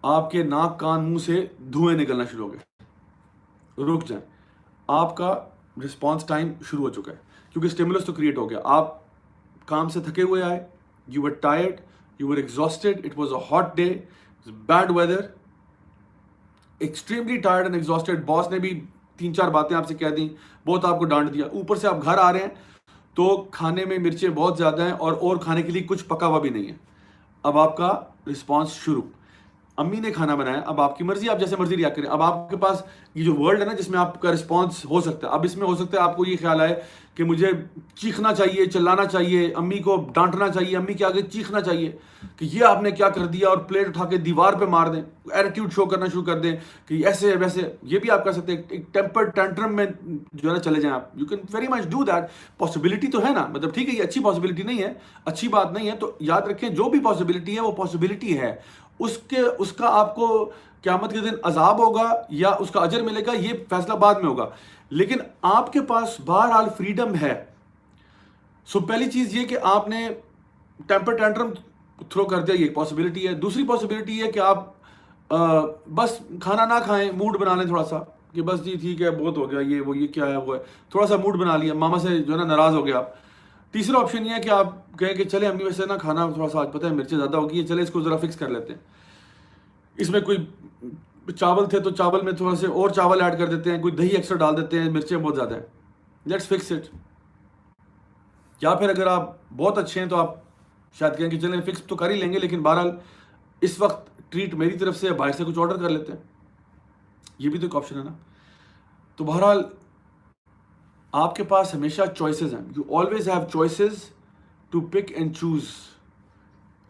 آپ کے ناک کان منہ سے دھوئیں نکلنا شروع ہو گئے. رک جائیں، آپ کا رسپانس ٹائم شروع ہو چکا ہے، کیونکہ اسٹیمولس تو کریٹ ہو گیا. آپ کام سے تھکے ہوئے آئے، you were tired, you were exhausted, it was a hot day, bad weather, extremely tired and exhausted. Boss نے بھی 3-4 باتیں آپ سے کہہ دیں، بہت آپ کو ڈانٹ دیا. اوپر سے آپ گھر آ رہے ہیں تو کھانے میں مرچیں بہت زیادہ ہیں، اور کھانے کے لیے کچھ پکا ہوا بھی نہیں ہے. اب آپ کا رسپانس شروع. امی نے کھانا بنایا، اب آپ کی مرضی، آپ جیسے مرضی ریئیکٹ کریں. اب آپ کے پاس یہ جو ورلڈ ہے نا جس میں آپ کا رسپانس ہو سکتا ہے، اب اس میں ہو سکتا ہے آپ کو یہ خیال آئے کہ مجھے چیخنا چاہیے، چلانا چاہیے، امی کو ڈانٹنا چاہیے، امی کے آگے چیخنا چاہیے کہ یہ آپ نے کیا کر دیا، اور پلیٹ اٹھا کے دیوار پہ مار دیں، ایٹیٹیوڈ شو کرنا شروع کر دیں کہ ایسے ویسے. یہ بھی آپ کر سکتے ہیں، ایک ٹیمپر ٹینٹرم میں جو ہے نا چلے جائیں آپ. You can very much do that. Possibility تو ہے نا، مطلب ٹھیک ہے یہ اچھی پاسبلٹی نہیں ہے، اچھی بات نہیں ہے. تو یاد رکھیں جو بھی پاسبلٹی ہے وہ پاسبلٹی ہے. اس کا آپ کو قیامت کے دن عذاب ہوگا یا اس کا اجر ملے گا، یہ فیصلہ بعد میں ہوگا. لیکن آپ کے پاس بہرحال فریڈم ہے. سو پہلی چیز یہ کہ آپ نے ٹیمپر ٹینٹرم تھرو کر دیا، یہ پاسبلٹی ہے. دوسری پاسبلٹی ہے کہ آپ بس کھانا نہ کھائیں، موڈ بنا لیں تھوڑا سا کہ بس جی ٹھیک ہے بہت ہو گیا، یہ وہ یہ کیا ہے وہ ہے، تھوڑا سا موڈ بنا لیا، ماما سے جو ہے نا ناراض ہو گیا آپ. تیسرا آپشن یہ ہے کہ آپ کہیں کہ چلے امی ویسے نا کھانا تھوڑا سا آج پتہ ہے مرچیں زیادہ ہوگی ہے، چلے اس کو ذرا فکس کر لیتے ہیں، اس میں کوئی چاول تھے تو چاول میں تھوڑا سے اور چاول ایڈ کر دیتے ہیں، کوئی دہی ایکسٹرا ڈال دیتے ہیں، مرچیں بہت زیادہ ہیں، لیٹس فکس اٹ. یا پھر اگر آپ بہت اچھے ہیں تو آپ شاید کہیں کہ چلیں فکس تو کر ہی لیں گے، لیکن بہرحال اس وقت ٹریٹ میری طرف سے باہر سے کچھ آرڈر کر لیتے ہیں، یہ بھی تو ایک آپشن ہے نا. تو بہرحال آپ کے پاس ہمیشہ چوائسیز ہیں. You always have choices to pick and choose.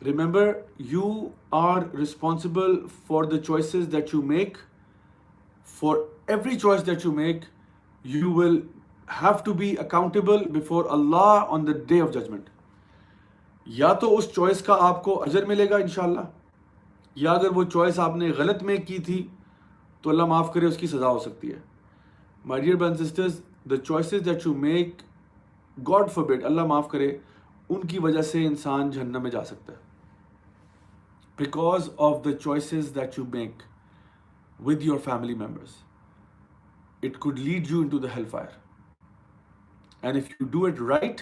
Remember you are responsible for the choices that you make. For every choice that you make you will have to be accountable before Allah on the day of judgment. یا تو اس choice کا آپ کو اجر ملے گا انشاءاللہ، یا اگر وہ چوائس آپ نے غلط میں کی تھی تو اللہ معاف کرے اس کی سزا ہو سکتی ہے. My dear brothers and sisters, the choices that you make, God forbid, اللہ معاف کرے، ان کی وجہ سے انسان جہنم میں جا سکتا ہے. Because of the choices that you make with your family members, it could lead you into the hellfire. And if you do it right,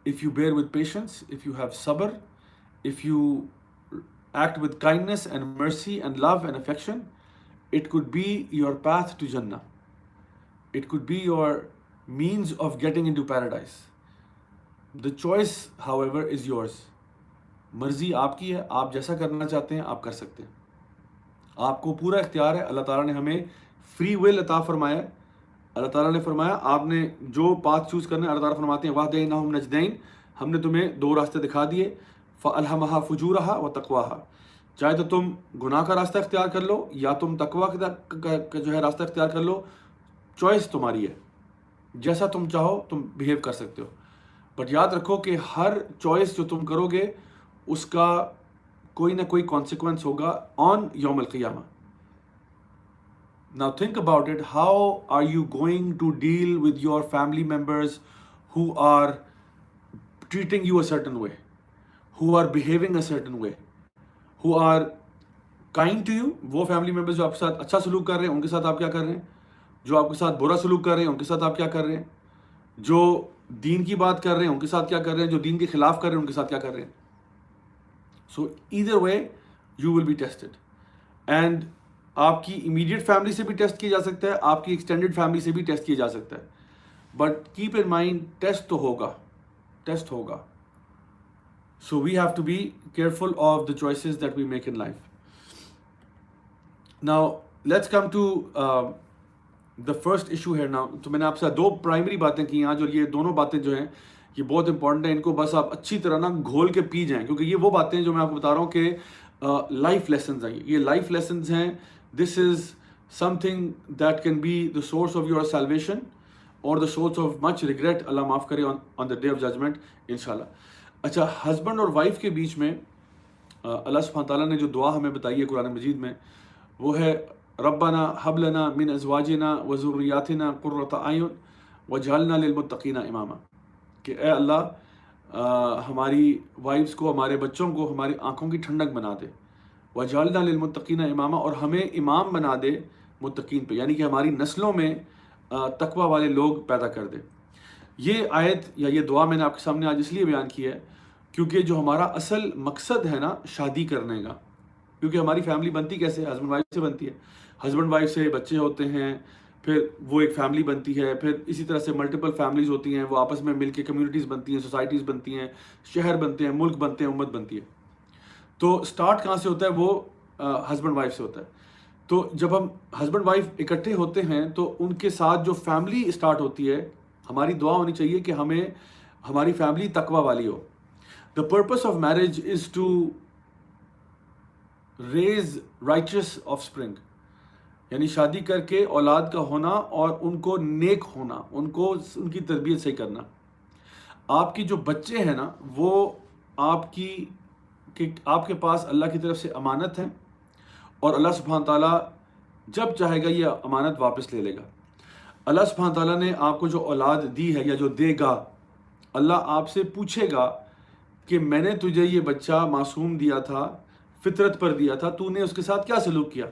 if you bear with patience, if you have sabr, if you act with kindness and mercy and love and affection, it could be your path to Jannah. It could be your means of getting into paradise. The choice, however, is yours. مرضی آپ کی ہے، آپ جیسا کرنا چاہتے ہیں آپ کر سکتے ہیں، آپ کو پورا اختیار ہے. اللہ تعالیٰ نے ہمیں فری ول عطا فرمایا ہے. اللہ تعالیٰ نے فرمایا آپ نے جو پاتھ چوز کرنا ہے، اللہ تعالیٰ فرماتے ہیں وَهَدَيْنَاهُمْ نَجْدَيْن، ہم نے تمہیں دو راستے دکھا دیے. فَأَلْهَمَهَا فُجُورَهَا وَتَقْوَاهَا، چاہے تو تم گناہ کا راستہ اختیار کر لو یا تم تقویٰ کا جو ہے راستہ اختیار کر لو. چوائس تمہاری ہے، جیسا تم چاہو تم بیہیو کر سکتے ہو. بٹ یاد رکھو کہ ہر چوائس جو تم کرو گے اس کا کوئی نہ کوئی کانسیکوینس ہوگا آن یوم القیامہ. Now think about it. How are you going to deal with your family members who are treating you a certain way, who are behaving a certain way, who are kind to you? وہ family members جو آپ کے ساتھ اچھا سلوک کر رہے ہیں ان کے ساتھ آپ کیا کر رہے ہیں؟ جو آپ کے ساتھ برا سلوک کر رہے ہیں ان کے ساتھ آپ کیا کر رہے ہیں؟ جو دین کی بات کر رہے ہیں ان کے ساتھ کیا کر رہے ہیں؟ جو دین کے خلاف کر رہے ہیں ان کے ساتھ کیا کر رہے ہیں؟ So either way you will be tested. And آپ کی امیڈیٹ فیملی سے بھی ٹیسٹ کیا جا سکتا ہے، آپ کی ایکسٹینڈیڈ فیملی سے بھی ٹیسٹ کیا جا سکتا ہے. But keep in mind test تو ہوگا، ٹیسٹ ہوگا. So we have to be careful of the choices that we make in life. Now let's come to the first issue ہے. ناؤ تو میں نے آپ سے دو پرائمری باتیں کی آج، اور یہ دونوں باتیں جو ہیں یہ بہت امپورٹنٹ ہیں. ان کو بس آپ اچھی طرح نا گھول کے پی جائیں، کیونکہ یہ وہ باتیں جو میں آپ کو بتا رہا ہوں کہ لائف لیسنز ہیں. یہ لائف لیسنز ہیں. This is something that can be the source of your salvation or the source of much regret, اللہ معاف کرے, on the day of judgment انشاءاللہ. اچھا، ہسبینڈ اور وائف کے بیچ میں اللہ سبحانہ تعالیٰ نے جو دعا ہمیں بتائی ہے قرآن مجید میں وہ ہے ربنا حب لنا من ازواجنا وذریاتنا قرۃ اعین وجعلنا للمتقین اماما، کہ اے اللہ ہماری وائفس کو، ہمارے بچوں کو ہماری آنکھوں کی ٹھنڈک بنا دے. وَجَعَلْنَا لِلْمُتَّقِينَ اماما، اور ہمیں امام بنا دے متقین پہ، یعنی کہ ہماری نسلوں میں تقوی والے لوگ پیدا کر دے. یہ آیت یا یہ دعا میں نے آپ کے سامنے آج اس لیے بیان کی ہے کیونکہ جو ہمارا اصل مقصد ہے نا شادی کرنے کا، کیونکہ ہماری فیملی بنتی کیسے؟ ہسبینڈ وائف سے بنتی ہے. ہسبینڈ وائف سے بچے ہوتے ہیں، پھر وہ ایک فیملی بنتی ہے، پھر اسی طرح سے ملٹیپل فیملیز ہوتی ہیں، وہ آپس میں مل کے کمیونٹیز بنتی ہیں، سوسائٹیز بنتی ہیں، شہر بنتے ہیں، ملک بنتے ہیں، امت بنتی ہے. تو سٹارٹ کہاں سے ہوتا ہے؟ وہ ہسبینڈ وائف سے ہوتا ہے. تو جب ہم ہسبینڈ وائف اکٹھے ہوتے ہیں تو ان کے ساتھ جو فیملی اسٹارٹ ہوتی ہے، ہماری دعا ہونی چاہیے کہ ہمیں ہماری فیملی تقوی والی ہو. The purpose of marriage is to raise righteous offspring, یعنی شادی کر کے اولاد کا ہونا اور ان کو نیک ہونا، ان کو ان کی تربیت صحیح کرنا. آپ کی جو بچے ہیں نا وہ آپ کے پاس اللہ کی طرف سے امانت ہے، اور اللہ سبحانہ تعالیٰ جب چاہے گا یہ امانت واپس لے لے گا. اللہ سبحانہ تعالیٰ نے آپ کو جو اولاد دی ہے یا جو دے گا، اللہ آپ سے پوچھے گا کہ میں نے تجھے یہ بچہ معصوم دیا تھا، فطرت پر دیا تھا، تو نے اس کے ساتھ کیا سلوک کیا.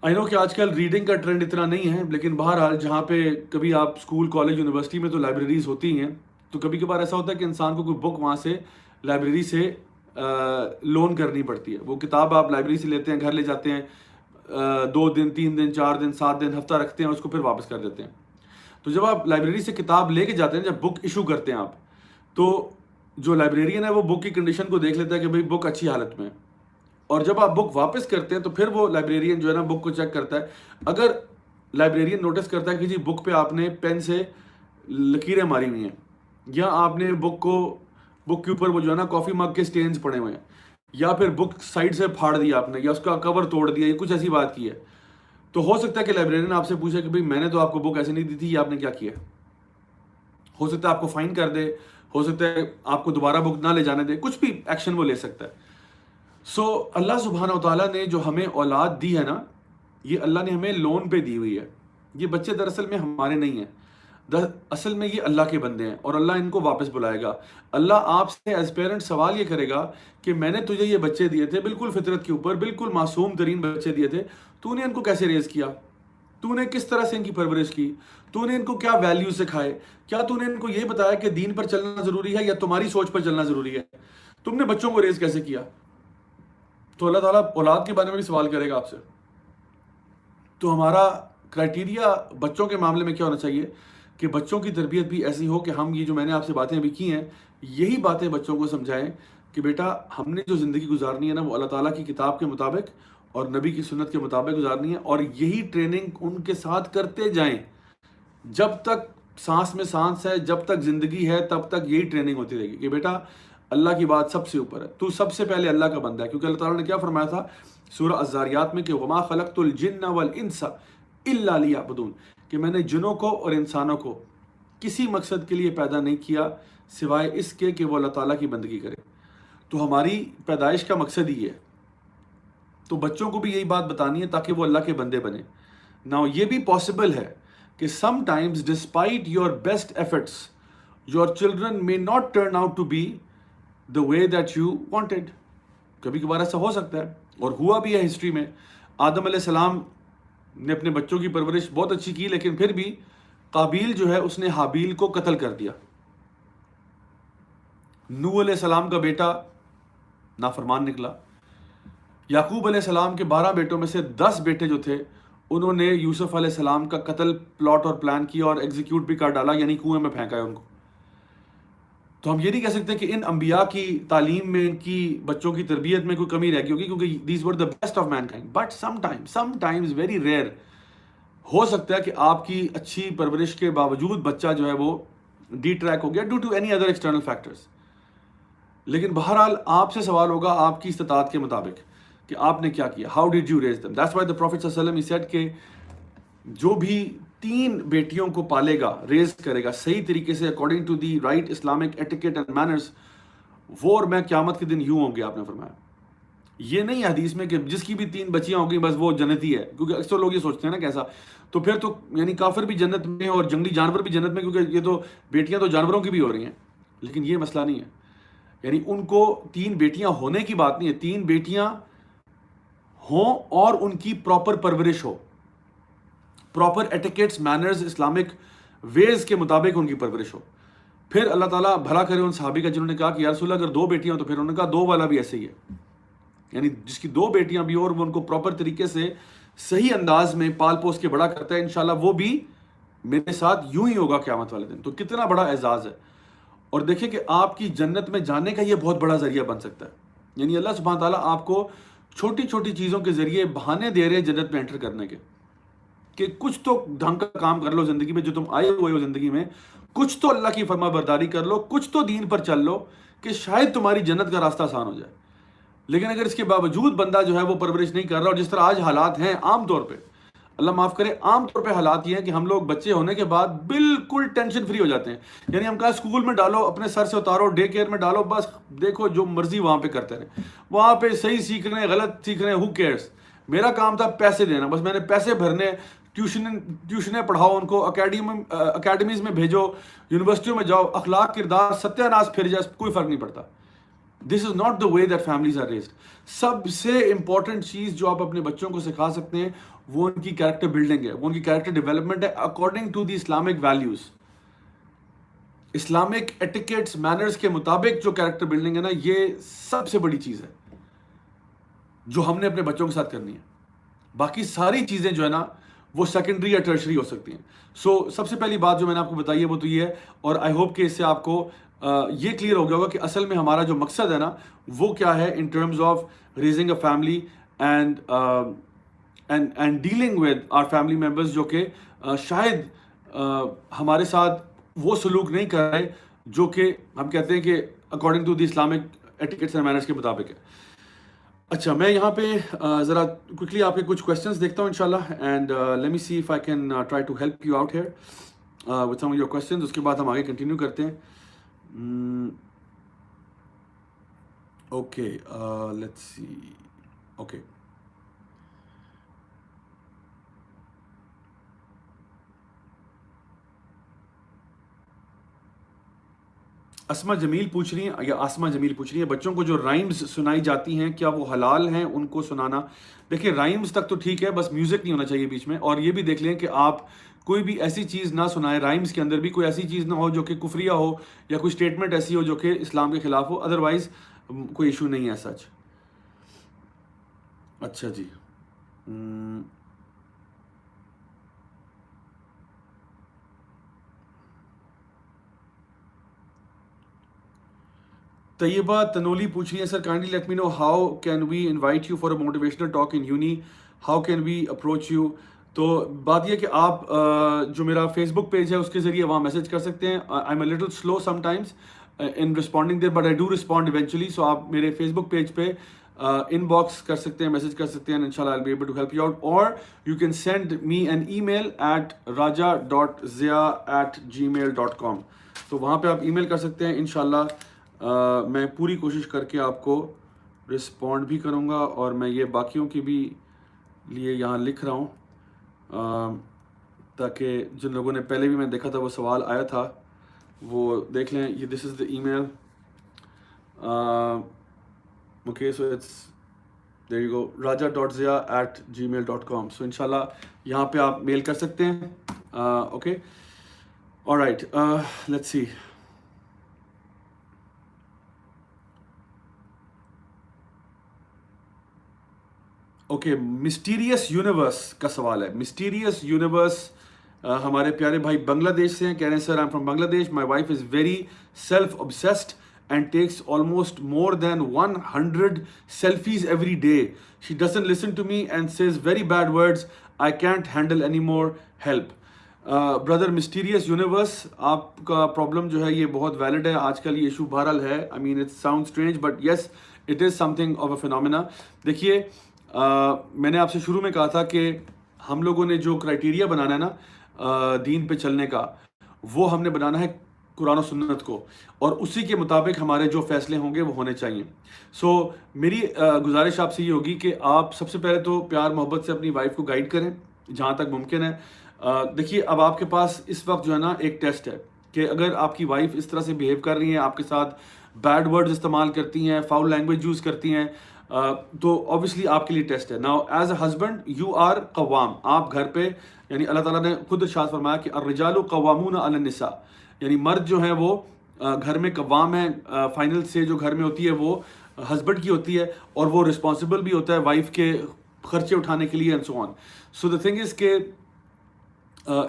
آئی نو کہ آج کل ریڈنگ کا ٹرینڈ اتنا نہیں ہے، لیکن بہرحال جہاں پہ کبھی آپ اسکول، کالج، یونیورسٹی میں تو لائبریریز ہوتی ہیں، تو کبھی کبھار ایسا ہوتا ہے کہ انسان کو کوئی بک وہاں سے لائبریری سے لون کرنی پڑتی ہے. وہ کتاب آپ لائبریری سے لیتے ہیں, گھر لے جاتے ہیں, 2 دن 3 دن 4 دن 7 دن ہفتہ رکھتے ہیں, اس کو پھر واپس کر دیتے ہیں. تو جب آپ لائبریری سے کتاب لے کے جاتے ہیں, جب بک ایشو کرتے ہیں آپ, تو جو لائبریرین ہے وہ بک کی کنڈیشن کو دیکھ لیتا ہے کہ بھئی بک اچھی حالت میں ہے. اور جب آپ بک واپس کرتے ہیں تو پھر وہ لائبریرین جو ہے نا بک کو چیک کرتا ہے. اگر لائبریرین نوٹس کرتا ہے کہ جی بک پہ آپ نے پین سے لکیریں ماری ہوئی ہیں, یا آپ نے بک کے اوپر وہ جو ہے نا کافی مگ کے سٹینز پڑے ہوئے ہیں, یا پھر بک سائڈ سے پھاڑ دیا آپ نے, یا اس کا کور توڑ دیا, یا کچھ ایسی بات کی ہے, تو ہو سکتا ہے کہ لائبریرین آپ سے پوچھے کہ بھئی میں نے تو آپ کو بک ایسے نہیں دی تھی, یہ آپ نے کیا کیا. ہو سکتا ہے آپ کو فائن کر دے, ہو سکتا ہے آپ کو دوبارہ بک نہ لے جانے دے, کچھ بھی ایکشن وہ لے سکتا ہے. سو اللہ سبحانہ و تعالیٰ نے جو ہمیں اولاد دی ہے نا, یہ اللہ نے ہمیں لون پہ دی ہوئی ہے. یہ بچے دراصل میں ہمارے نہیں ہیں, اصل میں یہ اللہ کے بندے ہیں, اور اللہ ان کو واپس بلائے گا. اللہ آپ سے ایز پیرنٹ سوال یہ کرے گا کہ میں نے تجھے یہ بچے دیے تھے بالکل فطرت کے اوپر, بالکل معصوم ترین بچے دیے تھے, تو نے ان کو کیسے ریز کیا, تو نے کس طرح سے ان کی پرورش کی, تو نے ان کو کیا ویلیو سکھائے, کیا تو نے ان کو یہ بتایا کہ دین پر چلنا ضروری ہے یا تمہاری سوچ پر چلنا ضروری ہے, تم نے بچوں کو ریز کیسے کیا. تو اللہ تعالیٰ اولاد کے بارے میں بھی سوال کرے گا آپ سے. تو ہمارا کرائٹیریا بچوں کے معاملے میں کیا ہونا چاہیے کہ بچوں کی تربیت بھی ایسی ہو کہ ہم یہ جو میں نے آپ سے باتیں ابھی کی ہیں, یہی باتیں بچوں کو سمجھائیں کہ بیٹا ہم نے جو زندگی گزارنی ہے نا وہ اللہ تعالیٰ کی کتاب کے مطابق اور نبی کی سنت کے مطابق گزارنی ہے, اور یہی ٹریننگ ان کے ساتھ کرتے جائیں. جب تک سانس میں سانس ہے, جب تک زندگی ہے, تب تک یہی ٹریننگ ہوتی رہے گی کہ بیٹا اللہ کی بات سب سے اوپر ہے, تو سب سے پہلے اللہ کا بندہ ہے. کیونکہ اللہ تعالیٰ نے کیا فرمایا تھا سورہ الذاریات میں کہ وما خلقت الجن والانس الا لیعبدون, کہ میں نے جنوں کو اور انسانوں کو کسی مقصد کے لیے پیدا نہیں کیا سوائے اس کے کہ وہ اللہ تعالیٰ کی بندگی کرے. تو ہماری پیدائش کا مقصد ہی ہے. تو بچوں کو بھی یہی بات بتانی ہے تاکہ وہ اللہ کے بندے بنے. ناؤ یہ بھی پاسبل ہے کہ some times despite your best efforts your children may not turn out to be the way that you wanted. کبھی کبھار ایسا ہو سکتا ہے, اور ہوا بھی ہے ہسٹری میں. آدم علیہ السلام نے اپنے بچوں کی پرورش بہت اچھی کی, لیکن پھر بھی قابیل جو ہے اس نے حابیل کو قتل کر دیا. نوح علیہ السلام کا بیٹا نافرمان نکلا. یعقوب علیہ السلام کے 12 بیٹوں میں سے 10 بیٹے جو تھے انہوں نے یوسف علیہ السلام کا قتل پلاٹ اور پلان کیا اور ایگزیکیوٹ بھی کر ڈالا, یعنی کنویں میں پھینکا ہے ان کو. تو ہم یہ نہیں کہہ سکتے کہ ان انبیاء کی تعلیم میں, ان کی بچوں کی تربیت میں کوئی کمی رہ گئی ہوگی, کیونکہ these were the best of mankind. But sometimes very rare ہو سکتا ہے کہ آپ کی اچھی پرورش کے باوجود بچہ جو ہے وہ ڈی ٹریک ہو گیا due to any other external factors. لیکن بہرحال آپ سے سوال ہوگا آپ کی استطاعت کے مطابق کہ آپ نے کیا کیا. How did you raise them. That's why the prophet صلی اللہ علیہ وسلم ہی سیڈ کہ جو بھی 3 بیٹیوں کو پالے گا, ریز کرے گا صحیح طریقے سے according to the right Islamic etiquette and manners, وہ اور میں قیامت کے دن یوں ہوں گے. آپ نے فرمایا یہ نہیں حدیث میں کہ جس کی بھی 3 بچیاں ہوں گی بس وہ جنتی ہے, کیونکہ اکثر لوگ یہ سوچتے ہیں نا کیسا, تو پھر تو یعنی کافر بھی جنت میں اور جنگلی جانور بھی جنت میں, کیونکہ یہ تو بیٹیاں تو جانوروں کی بھی ہو رہی ہیں. لیکن یہ مسئلہ نہیں ہے, یعنی ان کو 3 بیٹیاں ہونے کی بات نہیں ہے, 3 بیٹیاں ہوں اور ان کی پراپر پرورش ہو, پراپر ایٹیکیٹس مینرز اسلامک ویز کے مطابق ان کی پرورش ہو. پھر اللہ تعالیٰ بھلا کرے ان صحابی کا جنہوں نے کہا کہ یا رسول اللہ اگر 2 بیٹیاں تو پھر انہوں نے کہا 2 والا بھی ایسے ہی ہے, یعنی جس کی 2 بیٹیاں بھی اور وہ ان کو پراپر طریقے سے صحیح انداز میں پال پوس کے بڑا کرتا ہے, انشاءاللہ وہ بھی میرے ساتھ یوں ہی ہوگا قیامت والے دن. تو کتنا بڑا اعزاز ہے. اور دیکھیں کہ آپ کی جنت میں جانے کا یہ بہت بڑا ذریعہ بن سکتا ہے. یعنی اللہ سبحانہ تعالیٰ آپ کو چھوٹی چھوٹی چیزوں کے ذریعے بہانے دے رہے ہیں جنت میں انٹر کرنے کے, کہ کچھ تو ڈھنگ کا کام کر لو زندگی میں, جو تم آئے ہوئے ہو زندگی میں کچھ تو اللہ کی فرما برداری کر لو, کچھ تو دین پر چل لو کہ شاید تمہاری جنت کا راستہ آسان ہو جائے. لیکن اگر اس کے باوجود بندہ جو ہے وہ پرورش نہیں کر رہا, اور جس طرح آج حالات ہیں عام طور پہ, اللہ معاف کرے, عام طور پہ حالات یہ ہیں کہ ہم لوگ بچے ہونے کے بعد بالکل ٹینشن فری ہو جاتے ہیں. یعنی ہم کہا اسکول میں ڈالو, اپنے سر سے اتارو, ڈے کیئر میں ڈالو, بس دیکھو جو مرضی وہاں پہ کرتے رہے, وہاں پہ صحیح سیکھ رہے ہیں غلط سیکھ رہے ہیں, ہو کیئرس. میرا کام تھا پیسے دینا, بس میں نے پیسے بھرنے, ٹیوشنیں پڑھاؤ ان کو, اکیڈمیز میں بھیجو, یونیورسٹیوں میں جاؤ, اخلاق کردار ستیہ ناش پھر جائے, کوئی فرق نہیں پڑتا. This is not the way that families are raised. سب سے امپورٹنٹ چیز جو آپ اپنے بچوں کو سکھا سکتے ہیں وہ ان کی کیریکٹر بلڈنگ ہے, وہ ان کی کیریکٹر ڈیولپمنٹ ہے according to the Islamic values. Islamic etiquettes manners کے مطابق جو کیریکٹر بلڈنگ ہے نا، یہ سب سے بڑی چیز ہے جو ہم نے اپنے بچوں کے ساتھ کرنی ہے. باقی ساری چیزیں جو ہے نا وہ سیکنڈری یا ٹرشری ہو سکتی ہیں. سو سب سے پہلی بات جو میں نے آپ کو بتائی ہے وہ تو یہ ہے، اور آئی ہوپ کہ اس سے آپ کو یہ کلیئر ہو گیا ہوگا کہ اصل میں ہمارا جو مقصد ہے نا وہ کیا ہے in terms of raising a family and dealing with our family members جو کہ شاید ہمارے ساتھ وہ سلوک نہیں کر رہے جو کہ ہم کہتے ہیں کہ according to the Islamic etiquettes and manners کے مطابق ہے. اچھا، میں یہاں پہ ذرا کوئکلی آپ کے کچھ کویشچنس دیکھتا ہوں انشاءاللہ، and let me see if I can try to help you out here with some of your questions. اس کے بعد ہم آگے کنٹینیو کرتے ہیں. Okay, let's see. Okay, Asma Jamil پوچھ رہی ہیں، یا آسما جمیل پوچھ رہی ہیں، بچوں کو جو رائمز سنائی جاتی ہیں کیا وہ حلال ہیں ان کو سنانا؟ دیکھیں رائمز تک تو ٹھیک ہے، بس میوزک نہیں ہونا چاہیے بیچ میں. اور یہ بھی دیکھ لیں کہ آپ کوئی بھی ایسی چیز نہ سنائیں، رائمز کے اندر بھی کوئی ایسی چیز نہ ہو جو کہ کفریہ ہو، یا کوئی اسٹیٹمنٹ ایسی ہو جو کہ اسلام کے خلاف ہو. ادروائز کوئی ایشو نہیں ہے سچ. اچھا جی. طیبہ تنولی پوچھ رہی ہے، sir kindly let me know how can we invite you for a motivational talk in uni, how can we approach you? تو بات یہ کہ آپ جو میرا فیس بک پیج ہے اس کے ذریعے وہاں میسج کر سکتے ہیں. I am a little slow sometimes in responding there but I do respond eventually. So آپ میرے فیس بک پیج پہ ان باکس کر سکتے ہیں، میسج کر سکتے ہیں، ان شاء اللہ I be able to help you out. اور you can send me an email at raja.zia@gmail.com. تو وہاں پہ آپ ای میل کر سکتے ہیں. ان شاء اللہ میں پوری کوشش کر کے آپ کو رسپونڈ بھی کروں گا. اور میں یہ باقیوں کے بھی لیے یہاں لکھ رہا ہوں تاکہ جن لوگوں نے پہلے بھی میں دیکھا تھا وہ سوال آیا تھا وہ دیکھ لیں. یہ this is the email. Okay, so it's there you go, raja.zia@gmail.com. So ان شاء اللہ یہاں پہ آپ میل کر سکتے ہیں. Okay, alright, let's see. Okay, mysterious universe کا سوال ہے. مسٹیریس یونیورس ہمارے پیارے بھائی بنگلہ دیش سے ہیں. کہہ رہے ہیں سر آئی ایم فرام بنگلہ دیش، my wife is very self obsessed and takes almost more than 100 selfies every day. She doesn't listen to me and says very bad words. I can't handle any more help. Brother مسٹیریس universe, آپ کا problem جو ہے یہ بہت valid ہے. آج کل یہ ایشو بہرحال ہے. I mean it sound strange but yes it is something of a phenomena. دیکھیے میں نے آپ سے شروع میں کہا تھا کہ ہم لوگوں نے جو کرائٹیریا بنانا ہے نا دین پہ چلنے کا، وہ ہم نے بنانا ہے قرآن و سنت کو، اور اسی کے مطابق ہمارے جو فیصلے ہوں گے وہ ہونے چاہیے. سو میری گزارش آپ سے یہ ہوگی کہ آپ سب سے پہلے تو پیار محبت سے اپنی وائف کو گائیڈ کریں جہاں تک ممکن ہے. دیکھیے اب آپ کے پاس اس وقت جو ہے نا ایک ٹیسٹ ہے کہ اگر آپ کی وائف اس طرح سے بیہیو کر رہی ہیں، آپ کے ساتھ بیڈ ورڈز استعمال کرتی ہیں، فاؤل لینگویج یوز کرتی ہیں، تو آبویسلی آپ کے لیے ٹیسٹ ہے. Now as a husband you are قوام. آپ گھر پہ، یعنی اللہ تعالیٰ نے خود ارشاد فرمایا کہ الرجال قوامون علی النساء، یعنی مرد جو ہیں وہ گھر میں قوام ہیں. فائنل سے جو گھر میں ہوتی ہے وہ ہسبینڈ کی ہوتی ہے، اور وہ رسپانسبل بھی ہوتا ہے وائف کے خرچے اٹھانے کے لیے and so on. So the thing is کہ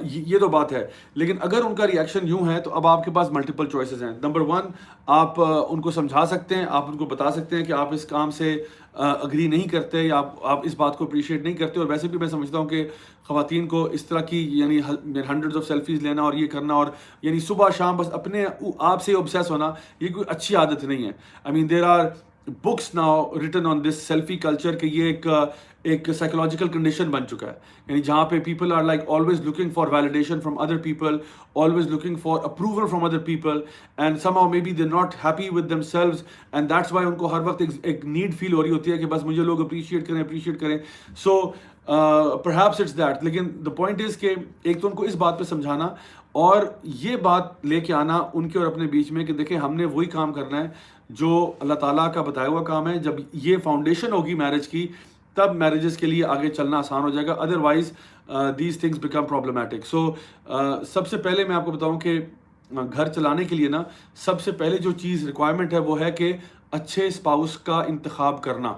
یہ تو بات ہے. لیکن اگر ان کا ریئیکشن یوں ہے تو اب آپ کے پاس ملٹیپل چوائسیز ہیں. نمبر 1، آپ ان کو سمجھا سکتے ہیں، آپ ان کو بتا سکتے ہیں کہ آپ اس کام سے اگری نہیں کرتے، یا آپ اس بات کو اپریشیٹ نہیں کرتے. اور ویسے بھی میں سمجھتا ہوں کہ خواتین کو اس طرح کی یعنی ہنڈریڈز آف سیلفیز لینا اور یہ کرنا، اور یعنی صبح شام بس اپنے آپ سے obsess ہونا، یہ کوئی اچھی عادت نہیں ہے. I mean there are books now written on this selfie culture کہ یہ ایک سائیکولوجیکل کنڈیشن بن چکا ہے. یعنی جہاں پہ people are like always looking for validation from other people, always looking for approval from other people, and somehow may be they not happy with themselves, and that's why ان کو ہر وقت ایک need فیل ہو رہی ہوتی ہے کہ بس مجھے لوگ اپریشیٹ کریں. So perhaps it's that. لیکن دا پوائنٹ از کہ ایک تو ان کو اس بات پہ سمجھانا، اور یہ بات لے کے آنا ان کے اور اپنے بیچ میں کہ دیکھیں ہم نے وہی کام کرنا ہے جو اللہ تعالیٰ کا بتایا ہوا کام ہے. جب یہ فاؤنڈیشن ہوگی میرج کی تب میرجز کے لیے آگے چلنا آسان ہو جائے گا. Otherwise these things become problematic. So سب سے پہلے میں آپ کو بتاؤں کہ گھر چلانے کے لیے نا سب سے پہلے جو چیز ریکوائرمنٹ ہے وہ ہے کہ اچھے اسپاؤس کا انتخاب کرنا.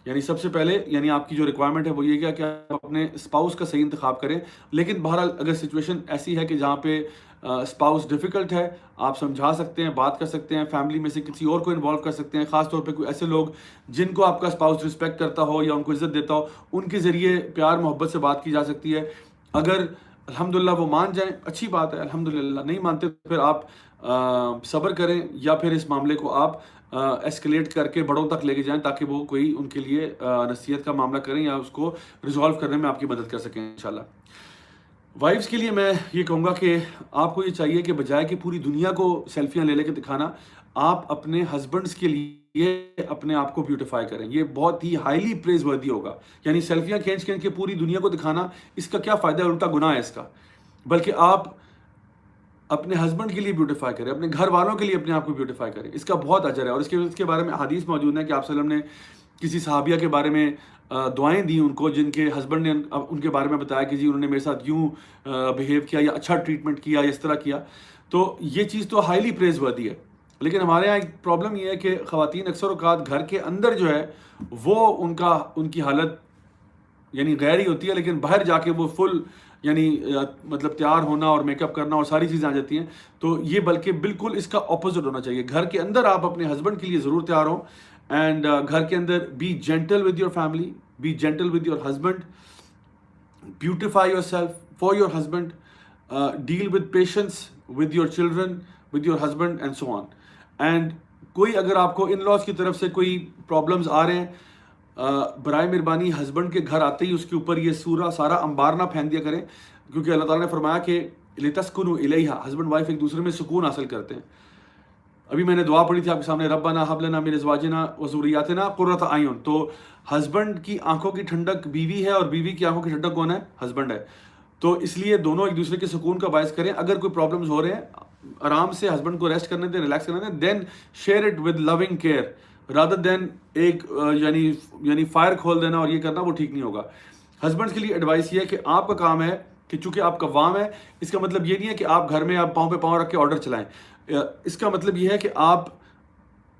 یعنی سب سے پہلے یعنی آپ کی جو ریکوائرمنٹ ہے وہ یہ کہ آپ اپنے اسپاؤس کا صحیح انتخاب کریں. لیکن بہرحال اگر سچویشن ایسی ہے کہ جہاں پہ اسپاؤس ڈیفیکلٹ ہے, آپ سمجھا سکتے ہیں, بات کر سکتے ہیں, فیملی میں سے کسی اور کو انوالو کر سکتے ہیں, خاص طور پہ کوئی ایسے لوگ جن کو آپ کا اسپاؤس رسپیکٹ کرتا ہو یا ان کو عزت دیتا ہو, ان کے ذریعے پیار محبت سے بات کی جا سکتی ہے. اگر الحمدللہ وہ مان جائیں اچھی بات ہے, الحمدللہ نہیں مانتے تو پھر آپ صبر کریں یا پھر اس معاملے کو آپ ایسکلیٹ کر کے بڑوں تک لے کے جائیں تاکہ وہ کوئی ان کے لیے نصیحت کا معاملہ کریں یا اس کو ریزالو کرنے میں آپ کی مدد کر سکیں انشاءاللہ. وائفز کے لیے میں یہ کہوں گا کہ آپ کو یہ چاہیے کہ بجائے کہ پوری دنیا کو سیلفیاں لے لے کے دکھانا, آپ اپنے ہسبینڈس کے لیے اپنے آپ کو بیوٹیفائی کریں. یہ بہت ہی ہائیلی پریز وردی ہوگا. یعنی سیلفیاں کھینچ کے پوری دنیا کو دکھانا, اس کا کیا فائدہ ہے, الٹا گناہ ہے اس کا. بلکہ آپ اپنے ہسبینڈ کے لیے بیوٹیفائی کریں, اپنے گھر والوں کے لیے اپنے آپ کو بیوٹیفائی کریں. اس کا بہت اجر ہے. اور اس کے بارے میں حدیث موجود ہے کہ آپ صلی اللہ علیہ وسلم نے کسی صحابیہ کے بارے میں دعائیں دیں ان کو جن کے ہسبینڈ نے ان کے بارے میں بتایا کہ جی انہوں نے میرے ساتھ یوں بیہیو کیا یا اچھا ٹریٹمنٹ کیا یا اس طرح کیا. تو یہ چیز تو ہائیلی پریز وردی ہے. لیکن ہمارے یہاں ایک پرابلم یہ ہے کہ خواتین اکثر اوقات گھر کے اندر جو ہے وہ ان کی حالت یعنی غیر ہی ہوتی ہے, لیکن باہر جا کے وہ فل یعنی مطلب تیار ہونا اور میک اپ کرنا اور ساری چیزیں آ جاتی ہیں. تو یہ بلکہ بالکل اس کا اپوزٹ ہونا چاہیے. گھر کے اندر آپ اپنے ہسبینڈ کے لیے ضرور تیار ہوں, اینڈ گھر کے اندر be gentle with your family, be gentle with your husband, beautify yourself for your husband, deal with patience with your children with your husband and so on. And کوئی اگر آپ کو ان لاز کی طرف سے کوئی پرابلمز آ رہے ہیں, برائے مہربانی ہسبینڈ کے گھر آتے ہی اس کے اوپر یہ سارا انبار نہ پھینک دیا کریں, کیونکہ اللہ تعالیٰ نے فرمایا کہ لِتَسْكُنُوا إِلَيْهَا, ہسبینڈ وائف ایک دوسرے میں سکون حاصل کرتے ہیں. ابھی میں نے دعا پڑھی تھی آپ کے سامنے, ربنا هب لنا من ازواجنا وذرياتنا قرۃ اعین. تو ہسبینڈ کی آنکھوں کی ٹھنڈک بیوی ہے اور بیوی کی آنکھوں کی ٹھنڈک کون ہے, ہسبینڈ ہے. تو اس لیے دونوں ایک دوسرے کے سکون کا باعث کریں. اگر کوئی پرابلمز ہو رہے ہیں آرام سے ہسبینڈ کو ریسٹ کرنے دیں, ریلیکس کرنے دیں, then share it with loving care rather than ایک یعنی فائر کھول دینا اور یہ کرنا, وہ ٹھیک نہیں ہوگا. ہسبینڈ کے لیے ایڈوائس یہ ہے کہ آپ کا کام ہے کہ چونکہ آپ قوام ہے, اس کا مطلب یہ نہیں ہے کہ آپ گھر میں آپ پاؤں پہ پاؤں رکھ کے آرڈر چلائیں. اس کا مطلب یہ ہے کہ آپ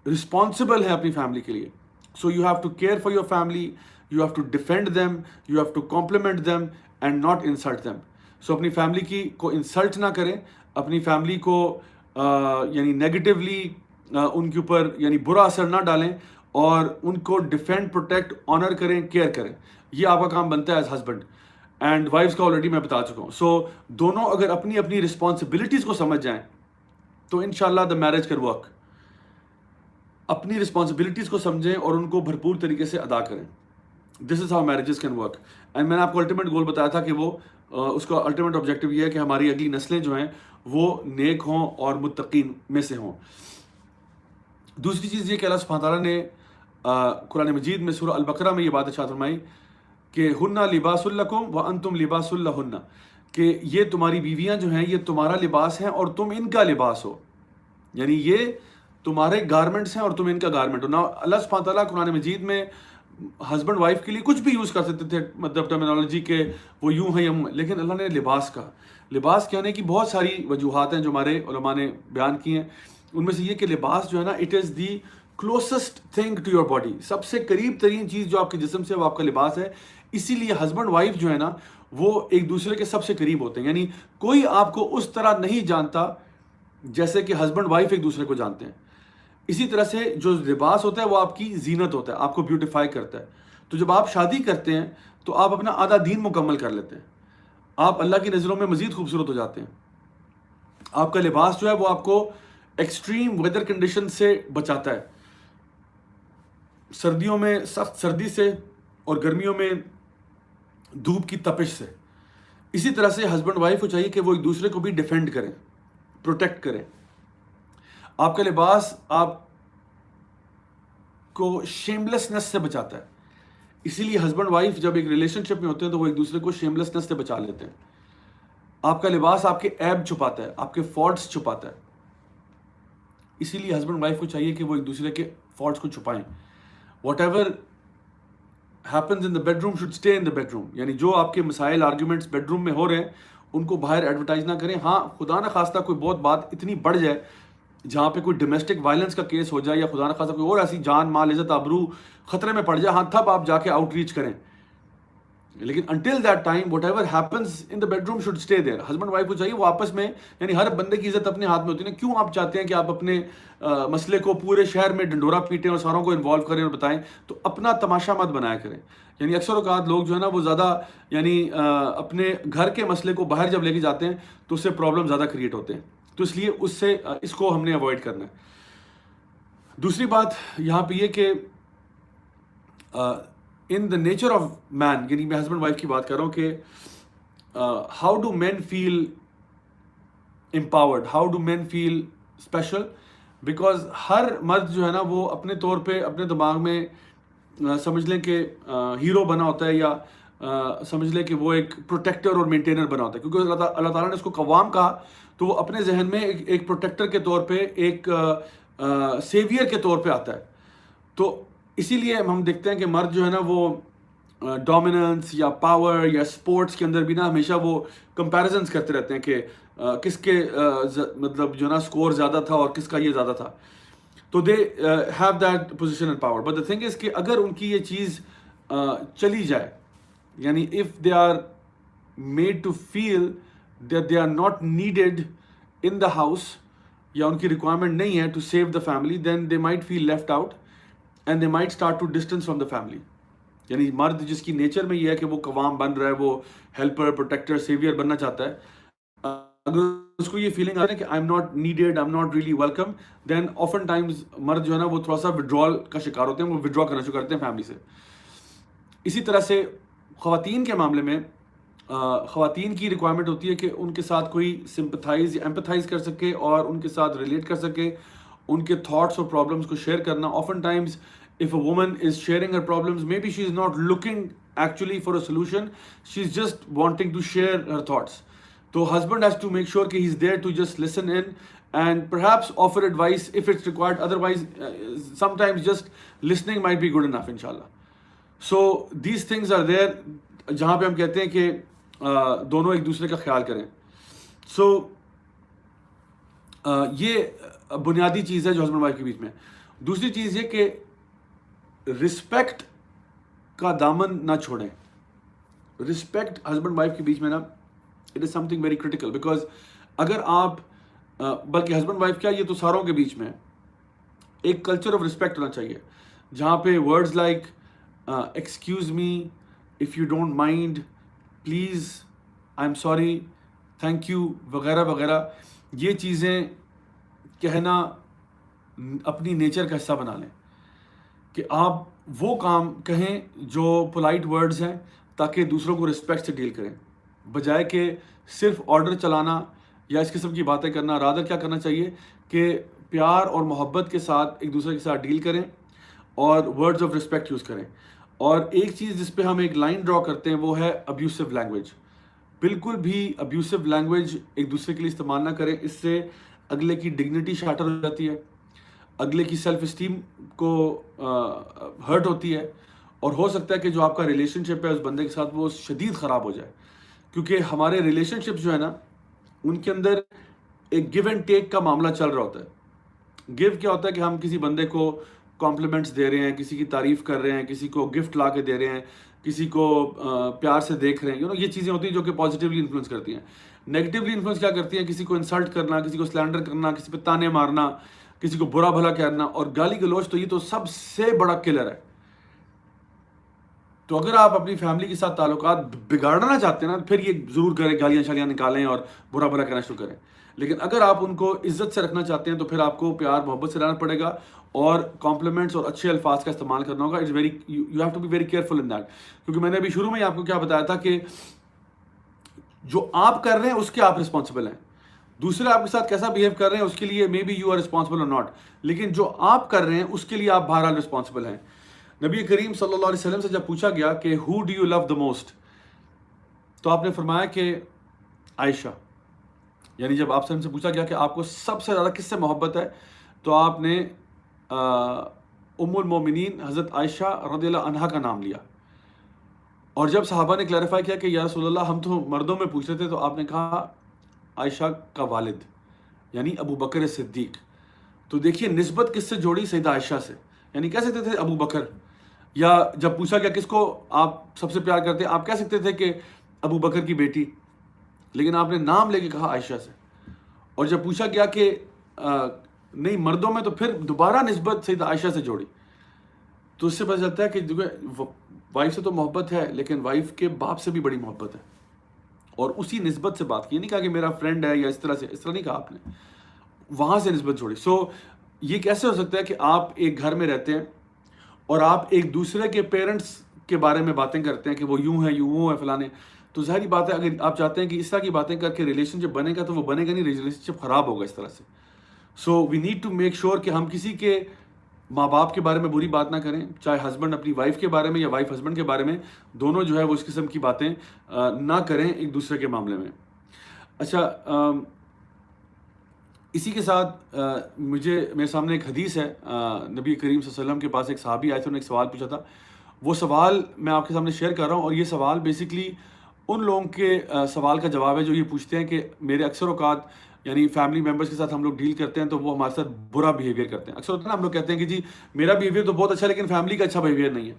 رسپانسبل ہیں اپنی فیملی کے لیے. So you have to care for your family, you have to defend them, you have to compliment them and not insult them. سو اپنی فیملی کو انسلٹ نہ کریں, اپنی فیملی کو یعنی نیگیٹیولی ان کے اوپر یعنی برا اثر نہ ڈالیں, اور ان کو ڈیفینڈ, پروٹیکٹ, آنر کریں, کیئر کریں. یہ آپ کا کام بنتا ہے ایز ہسبینڈ. اینڈ وائفس کا آلریڈی میں بتا چکا ہوں. سو دونوں اگر اپنی اپنی رسپانسبلٹیز کو سمجھ جائیں تو انشاءاللہ دا میرج کین ورک. اپنی رسپانسبلٹیز کو سمجھیں اور ان کو بھرپور طریقے سے ادا کریں. This is how marriages can work. And میں نے آپ کو الٹیمیٹ گول بتایا تھا کہ وہ اس کا الٹیمیٹ آبجیکٹیو یہ ہے کہ ہماری اگلی نسلیں جو ہیں وہ نیک ہوں اور متقین میں سے ہوں. دوسری چیز یہ کہ اللہ سبحانہ تعالیٰ نے قرآن مجید میں سورہ البقرہ میں یہ بات ارشاد فرمائی کہ ہن لباس لکم وانتم لباس لہن, کہ یہ تمہاری بیویاں جو ہیں یہ تمہارا لباس ہیں اور تم ان کا لباس ہو. یعنی یہ تمہارے گارمنٹس ہیں اور تم ان کا گارمنٹ ہو. نا اللہ سبحانہ تعالیٰ قرآن مجید میں ہسبینڈ وائف کے لیے کچھ بھی یوز کر سکتے تھے, مطلب ٹرمینالوجی کے وہ یوں ہیں یم, لیکن اللہ نے لباس کہا. لباس کہنے کی بہت ساری وجوہات ہیں جو ہمارے علماء نے بیان کی ہیں. ان میں سے یہ کہ لباس جو ہے نا it is the closest thing to your body, سب سے قریب ترین چیز جو آپ کے جسم سے وہ آپ کا لباس ہے. اسی لیے ہسبینڈ وائف جو ہے نا وہ ایک دوسرے کے سب سے قریب ہوتے ہیں. یعنی کوئی آپ کو اس طرح نہیں جانتا جیسے کہ ہسبینڈ وائف ایک دوسرے کو جانتے ہیں. اسی طرح سے جو لباس ہوتا ہے وہ آپ کی زینت ہوتا ہے, آپ کو بیوٹیفائی کرتا ہے. تو جب آپ شادی کرتے ہیں تو آپ اپنا آدھا دین مکمل کر لیتے ہیں, آپ اللہ کی نظروں میں مزید خوبصورت ہو جاتے ہیں. آپ کا لباس جو ہے وہ آپ کو ایکسٹریم ویدر کنڈیشن سے بچاتا ہے, سردیوں میں سخت سردی سے اور گرمیوں میں دھوپ کی تپش سے. اسی طرح سے ہسبینڈ وائف کو چاہیے کہ وہ ایک دوسرے کو بھی ڈیفینڈ کریں, پروٹیکٹ کریں. آپ کا لباس آپ کو شیملیسنس سے بچاتا ہے. اسی لیے ہسبینڈ وائف جب ایک ریلیشن شپ میں ہوتے ہیں تو وہ ایک دوسرے کو شیملیسنس سے بچا لیتے ہیں. آپ کا لباس آپ کے عیب چھپاتا ہے, آپ کے فالٹس چھپاتا ہے. اسی لیے ہسبینڈ وائف کو چاہیے کہ وہ ایک دوسرے کے فالٹس کو چھپائیں. Whatever happens in the bedroom should stay in the bedroom. یعنی جو آپ کے مسائل آرگیومنٹس بیڈ روم میں ہو رہے ہیں ان کو باہر ایڈورٹائز نہ کریں. ہاں خدا نہ خواستہ کوئی بہت بات اتنی بڑھ جائے جہاں پہ کوئی ڈومیسٹک وائلنس کا کیس ہو جائے یا خدا نہ خواستہ کوئی اور ایسی جان مال عزت آبرو خطرے میں پڑ جائے, ہاں تب آپ جا کے آؤٹ ریچ کریں. لیکن until that time whatever happens in the bedroom should stay there. Husband wife کو چاہیے وہ آپس میں, یعنی ہر بندے کی عزت اپنے ہاتھ میں ہوتی ہے نا. کیوں آپ چاہتے ہیں کہ آپ اپنے مسئلے کو پورے شہر میں ڈنڈورا پیٹیں اور ساروں کو انوالو کریں اور بتائیں؟ تو اپنا تماشا مت بنایا کریں. یعنی اکثر اوقات لوگ جو ہے نا وہ زیادہ یعنی اپنے گھر کے مسئلے کو باہر جب لے کے جاتے ہیں تو اس سے پرابلم زیادہ کریٹ ہوتے ہیں. تو اس لیے اس کو ہم نے اوائڈ کرنا ہے. دوسری بات یہاں پہ یہ کہ ان دا نیچر آف مین, یعنی میں ہسبینڈ وائف کی بات کر رہا ہوں کہ how do men feel empowered, how do men feel special. Because ہر مرد جو ہے نا وہ اپنے طور پہ اپنے دماغ میں سمجھ لیں کہ ہیرو بنا ہوتا ہے, یا سمجھ لیں کہ وہ ایک پروٹیکٹر اور مینٹینر بنا ہوتا ہے. کیونکہ اللہ تعالیٰ نے اس کو قوام کہا تو وہ اپنے ذہن میں ایک پروٹیکٹر کے طور پہ, ایک سیویئر کے طور پہ آتا ہے. تو اسی لیے ہم دیکھتے ہیں کہ مرد جو ہے نا وہ ڈومیننس یا پاور یا اسپورٹس کے اندر بھی نا ہمیشہ وہ کمپیریزنس کرتے رہتے ہیں کہ کس کے مطلب جو ہے نا اسکور زیادہ تھا اور کس کا یہ زیادہ تھا. تو they have that position and power. But the thing is کہ اگر ان کی یہ چیز چلی جائے, یعنی if they are made to feel that they are not needed in the house, یا ان کی ریکوائرمنٹ نہیں ہے to save the family, then they might feel left out and they might start to distance from the family. یعنی مرد جس کی nature میں یہ ہے کہ وہ قوام بن رہا ہے, وہ ہیلپر پروٹیکٹر سیویئر بننا چاہتا ہے, اگر اس کو یہ فیلنگ آ رہی ہے کہ I am not needed, I am not really welcome, then often times مرد جو ہے نا وہ تھوڑا سا وڈرال کا شکار ہوتے ہیں, وہ وڈرا کرنا شروع کرتے ہیں فیملی سے. اسی طرح سے خواتین کے معاملے میں خواتین کی ریکوائرمنٹ ہوتی ہے کہ ان کے ساتھ کوئی سمپتھائز یا ایمپتھائز کر سکے اور ان کے ساتھ ریلیٹ کر سکے, ان کے تھاٹس اور پرابلمس کو شیئر کرنا. Often Times if a woman is sharing her problems, maybe she is not looking actually for a solution, she's just wanting to share her thoughts. So husband has to make sure that he's there to just listen in and perhaps offer advice if it's required. Otherwise sometimes just listening might be good enough, inshallah. So these things are there جہاں پہ ہم کہتے ہیں کہ دونوں ایک دوسرے کا خیال کریں. سو یہ بنیادی چیز ہے جو ہسبینڈ وائف کے بیچ میں. دوسری چیز یہ کہ رسپیکٹ کا دامن نہ چھوڑیں. رسپیکٹ ہسبینڈ وائف کے بیچ میں نا it is some thing very critical. Because اگر آپ بلکہ ہسبینڈ وائف کیا, یہ تو ساروں کے بیچ میں ایک کلچر آف رسپیکٹ ہونا چاہیے جہاں پہ words like excuse me, if you don't mind, please, I am sorry, thank you وغیرہ وغیرہ, یہ چیزیں کہنا اپنی نیچر کا حصہ بنا لیں کہ آپ وہ کام کہیں جو پولائٹ ورڈز ہیں تاکہ دوسروں کو رسپیکٹ سے ڈیل کریں, بجائے کہ صرف آرڈر چلانا یا اس قسم کی باتیں کرنا. رادر کیا کرنا چاہیے کہ پیار اور محبت کے ساتھ ایک دوسرے کے ساتھ ڈیل کریں اور ورڈز آف رسپیکٹ یوز کریں. اور ایک چیز جس پہ ہم ایک لائن ڈرا کرتے ہیں وہ ہے ابیوسو لینگویج. بالکل بھی ابیوسو لینگویج ایک دوسرے کے لیے استعمال نہ کریں. اس سے اگلے کی ڈگنیٹی شاٹر ہو جاتی ہے, اگلے کی سیلف اسٹیم کو ہرٹ ہوتی ہے, اور ہو سکتا ہے کہ جو آپ کا ریلیشن شپ ہے اس بندے کے ساتھ وہ شدید خراب ہو جائے. کیونکہ ہمارے ریلیشن شپ جو ہے نا ان کے اندر ایک گیو اینڈ ٹیک کا معاملہ چل رہا ہوتا ہے. گیو کیا ہوتا ہے کہ ہم کسی بندے کو کمپلیمنٹس دے رہے ہیں, کسی کی تعریف کر رہے ہیں, کسی کو گفٹ لا کے دے رہے ہیں, کسی کو پیار سے دیکھ رہے ہیں. یہ چیزیں ہوتی ہیں جو کہ پازیٹیولی انفلوئنس کرتی ہیں. نیگیٹیولی انفلوئنس کیا کرتی ہیں؟ کسی کو انسلٹ کرنا, کسی کو سلینڈر کرنا, کسی پہ تانے مارنا, کسی کو برا بھلا کہنا, اور گالی گلوچ تو یہ تو سب سے بڑا کلر ہے. تو اگر آپ اپنی فیملی کے ساتھ تعلقات بگاڑنا چاہتے ہیں نا, پھر یہ ضرور کریں, گالیاں شالیاں نکالیں اور برا بھلا کہنا شروع کریں. لیکن اگر آپ ان کو عزت سے رکھنا چاہتے ہیں تو پھر آپ کو پیار محبت سے رہنا پڑے گا اور کمپلیمنٹس اور اچھے الفاظ کا استعمال کرنا ہوگا. You have to be very careful in that. کیونکہ میں نے ابھی شروع میں ہی آپ کو کیا بتایا تھا کہ جو آپ کر رہے ہیں اس کے آپ رسپانسبل ہیں. دوسرے آپ کے ساتھ کیسا بیہیو کر رہے ہیں اس کے لیے maybe you are responsible اور ناٹ, لیکن جو آپ کر رہے ہیں اس کے لیے آپ بہرحال رسپانسبل ہیں. نبی کریم صلی اللہ علیہ وسلم سے جب پوچھا گیا کہ who do you love the most, تو آپ نے فرمایا کہ عائشہ. یعنی جب آپ سے ہم سے پوچھا گیا کہ آپ کو سب سے زیادہ کس سے محبت ہے, تو آپ نے ام المومنین حضرت عائشہ رضی اللہ عنہا کا نام لیا. اور جب صحابہ نے کلیریفائی کیا کہ یا رسول اللہ ہم تو مردوں میں پوچھ رہے تھے، تو آپ نے کہا عائشہ کا والد یعنی ابو بکر صدیق. تو دیکھیے نسبت کس سے جوڑی؟ سیدہ عائشہ سے. یعنی کہہ سکتے تھے ابو بکر، یا جب پوچھا گیا کس کو آپ سب سے پیار کرتے ہیں، آپ کہہ سکتے تھے کہ ابو بکر کی بیٹی، لیکن آپ نے نام لے کے کہا عائشہ سے. اور جب پوچھا گیا کہ نہیں مردوں میں، تو پھر دوبارہ نسبت سیدہ عائشہ سے جوڑی. تو اس سے پتہ چلتا ہے کہ وائف سے تو محبت ہے، لیکن وائف کے باپ سے بھی بڑی محبت ہے. اور اسی نسبت سے بات کی، نہیں کہا کہ میرا فرینڈ ہے یا اس طرح نہیں کہا آپ نے، وہاں سے نسبت جوڑی. یہ کیسے ہو سکتا ہے کہ آپ ایک گھر میں رہتے ہیں اور آپ ایک دوسرے کے پیرنٹس کے بارے میں باتیں کرتے ہیں کہ وہ یوں ہے وہ ہے فلانے. تو ظاہری بات ہے اگر آپ چاہتے ہیں کہ اس طرح کی باتیں کر کے ریلیشن شپ بنے گا، تو وہ بنے گا نہیں، ریلیشن شپ خراب ہوگا اس طرح سے. We need to make sure کہ ہم کسی کے ماں باپ کے بارے میں بری بات نہ کریں، چاہے ہسبینڈ اپنی وائف کے بارے میں یا وائف ہسبینڈ کے بارے میں، دونوں جو ہے وہ اس قسم کی باتیں نہ کریں ایک دوسرے کے معاملے میں. اچھا، اسی کے ساتھ میرے سامنے ایک حدیث ہے. نبی کریم صلی اللہ علیہ وسلم کے پاس ایک صحابی آئے تھے، انہوں نے ایک سوال پوچھا تھا. وہ سوال میں آپ کے سامنے شیئر کر رہا ہوں، اور یہ سوال بیسکلی ان لوگوں کے سوال کا جواب ہے جو یہ پوچھتے ہیں کہ میرے اکثر اوقات یعنی فیملی ممبرس کے ساتھ ہم لوگ ڈیل کرتے ہیں تو وہ ہمارے ساتھ برا بیہیویئر کرتے ہیں. اکثر ہوتا ہے نا، ہم لوگ کہتے ہیں کہ جی میرا بیہیویئر تو بہت اچھا ہے لیکن فیملی کا اچھا بیہیویئر نہیں ہے.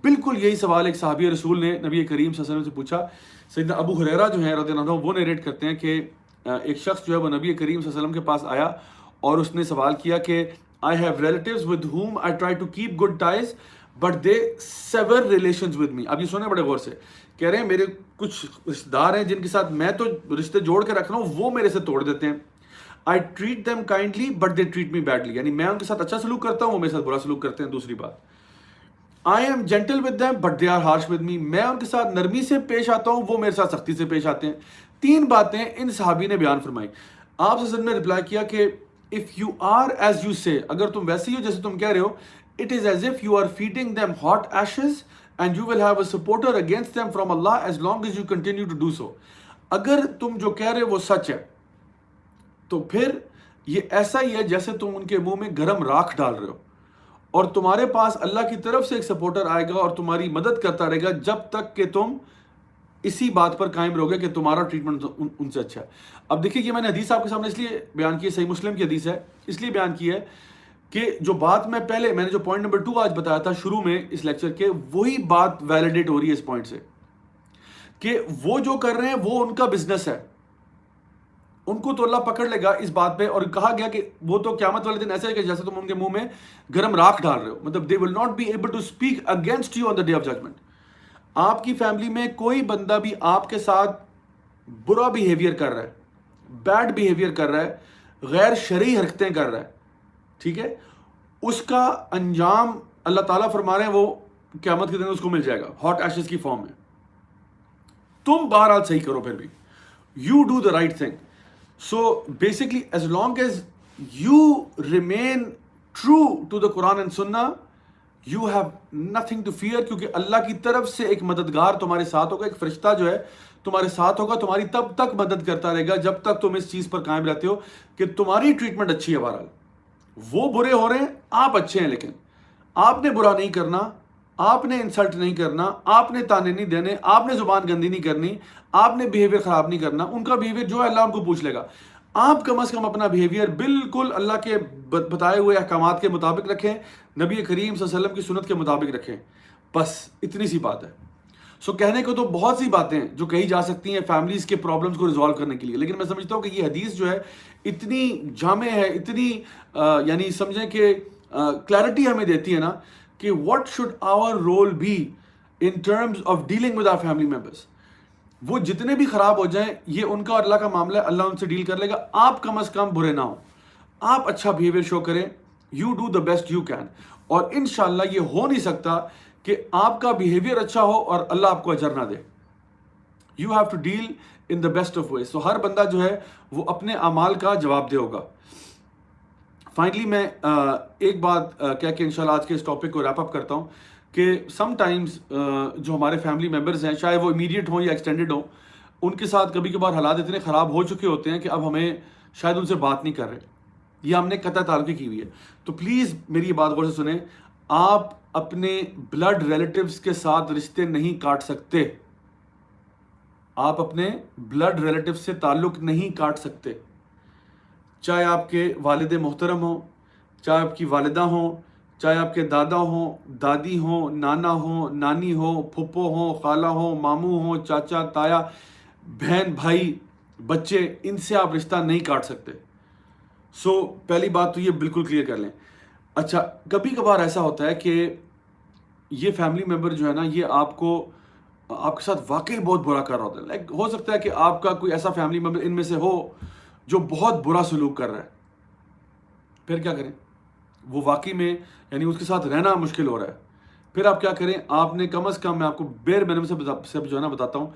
بالکل یہی سوال ایک صحابی رسول نے نبی کریم صلی اللہ علیہ وسلم سے پوچھا. سیدنا ابو ہریرہ جو ہیں رضی اللہ عنہ، وہ نیریٹ کرتے ہیں کہ ایک شخص جو ہے وہ نبی کریم صلی اللہ علیہ وسلم کے پاس آیا اور اس نے سوال کیا کہ I have relatives with whom I try to keep good ties but they sever relations with me. اب یہ سنیں بڑے غور سے، کہہ رہے ہیں میرے کچھ رشتہ دار ہیں جن کے ساتھ میں تو رشتے جوڑ کے رکھ رہا ہوں، وہ میرے سے توڑ دیتے ہیں. I treat them kindly but they treat me badly. یعنی میں ان کے ساتھ اچھا سلوک کرتا ہوں، وہ میرے ساتھ برا سلوک کرتے ہیں. دوسری بات، I am gentle with them but they are harsh with me. میں ان کے ساتھ نرمی سے پیش آتا ہوں، وہ میرے ساتھ سختی سے پیش آتے ہیں. 3 باتیں ان صحابی نے بیان فرمائی. آپ صلی اللہ علیہ وسلم نے رپلائی کیا کہ if you are as you say، اگر تم ویسے ہی ہو جیسے تم کہہ رہے ہو، it is as if you are feeding them hot ashes and you will have a supporter against them from Allah as long as you continue to do so. اگر تم جو کہہ رہے ہو وہ سچ ہے تو پھر یہ ایسا ہی ہے جیسے تم ان کے منہ میں گرم راکھ ڈال رہے ہو، اور تمہارے پاس اللہ کی طرف سے ایک سپورٹر آئے گا اور تمہاری مدد کرتا رہے گا جب تک کہ تم اسی بات پر قائم رہو گے کہ تمہارا ٹریٹمنٹ ان سے اچھا ہے. اب دیکھیے یہ میں نے حدیث آپ کے سامنے اس لیے بیان کی ہے، صحیح مسلم کی حدیث ہے، اس لیے بیان کی ہے کہ جو بات میں نے جو پوائنٹ نمبر 2 آج بتایا تھا شروع میں اس لیکچر کے، وہی بات ویلیڈیٹ ہو رہی ہے اس پوائنٹ سے کہ وہ جو کر رہے ہیں وہ ان کا بزنس ہے، ان کو تو اللہ پکڑ لے گا اس بات پہ. اور کہا گیا کہ وہ تو قیامت والے دن ایسا ہے کہ جیسے تم ان کے منہ میں گرم راکھ ڈال رہے ہو، مطلب they will not be able to speak against you on the day of judgment. آپ کی فیملی میں کوئی بندہ بھی آپ کے ساتھ برا بیہیویئر کر رہا ہے، بیڈ بیہیویئر کر رہا ہے، غیر شرعی حرکتیں کر رہا ہے، ٹھیک ہے، اس کا انجام اللہ تعالیٰ فرما رہے ہیں وہ قیامت کے دن اس کو مل جائے گا ہاٹ ایشز کی فارم میں. تم بہرحال صحیح کرو، پھر بھی you do the right thing. So basically as long as you remain true to the Quran and سنہ، you have nothing to fear, کیونکہ اللہ کی طرف سے ایک مددگار تمہارے ساتھ ہوگا، ایک فرشتہ جو ہے تمہارے ساتھ ہوگا، تمہاری تب تک مدد کرتا رہے گا جب تک تم اس چیز پر قائم رہتے ہو کہ تمہاری ٹریٹمنٹ اچھی ہے. بہرحال وہ برے ہو رہے ہیں، آپ اچھے ہیں، لیکن آپ نے برا نہیں کرنا، آپ نے انسلٹ نہیں کرنا، آپ نے تانے نہیں دینے، آپ نے زبان گندی نہیں کرنی، آپ نے بیہیویئر خراب نہیں کرنا. ان کا بیہیویئر جو ہے اللہ ان کو پوچھ لے گا. آپ کم از کم اپنا بیہیویئر بالکل اللہ کے بتائے ہوئے احکامات کے مطابق رکھیں، نبی کریم صلی اللہ علیہ وسلم کی سنت کے مطابق رکھیں. بس اتنی سی بات ہے. کہنے کو تو بہت سی باتیں جو کہی جا سکتی ہیں فیملیز کے پرابلمز کو ریزالو کرنے کے لیے، لیکن میں سمجھتا ہوں کہ یہ حدیث جو ہے اتنی جامع ہے، اتنی یعنی سمجھیں کہ کلیئرٹی ہمیں دیتی ہے نا کہ what should our role be in terms of dealing with our family members. وہ جتنے بھی خراب ہو جائیں یہ ان کا اور اللہ کا معاملہ ہے، اللہ ان سے ڈیل کر لے گا. آپ کم از کم برے نہ ہوں، آپ اچھا بیہیویئر شو کریں، you do the best you can. اور انشاءاللہ یہ ہو نہیں سکتا کہ آپ کا بیہیویئر اچھا ہو اور اللہ آپ کو اجر نہ دے. You have to deal in the best of ways. ہر بندہ جو ہے وہ اپنے اعمال کا جواب دہ ہوگا. فائنلی میں ایک بات کہہ کے انشاءاللہ آج کے اس ٹاپک کو ریپ اپ کرتا ہوں کہ سم ٹائمز جو ہمارے فیملی ممبرز ہیں، چاہے وہ امیڈیٹ ہوں یا ایکسٹینڈڈ ہوں، ان کے ساتھ کبھی کبھار حالات اتنے خراب ہو چکے ہوتے ہیں کہ اب ہمیں شاید ان سے بات نہیں کر رہے یا ہم نے قطع تعلقی کی ہوئی ہے. تو پلیز میری یہ بات غور سے سنیں. آپ اپنے بلڈ ریلیٹیوز کے ساتھ رشتے نہیں کاٹ سکتے. آپ اپنے بلڈ ریلیٹیو سے تعلق نہیں کاٹ سکتے, چاہے آپ کے والد محترم ہوں, چاہے آپ کی والدہ ہوں, چاہے آپ کے دادا ہوں, دادی ہوں, نانا ہوں, نانی ہوں, پھپھو ہوں, خالہ ہوں, ماموں ہوں, چاچا, تایا, بہن, بھائی, بچے, ان سے آپ رشتہ نہیں کاٹ سکتے. سو پہلی بات تو یہ بالکل کلیئر کر لیں. اچھا, کبھی کبھار ایسا ہوتا ہے کہ یہ فیملی ممبر جو ہے نا, یہ آپ کے ساتھ واقعی بہت برا کر رہا ہوتا ہے. لائک ہو سکتا ہے کہ آپ کا کوئی ایسا فیملی ممبر ان میں سے ہو جو بہت برا سلوک کر رہا ہے. پھر کیا کریں؟ وہ واقعی میں یعنی اس کے ساتھ رہنا مشکل ہو رہا ہے. پھر آپ کیا کریں؟ آپ نے کم از کم, میں آپ کو بیر منیمم سے جو ہے نا بتاتا ہوں,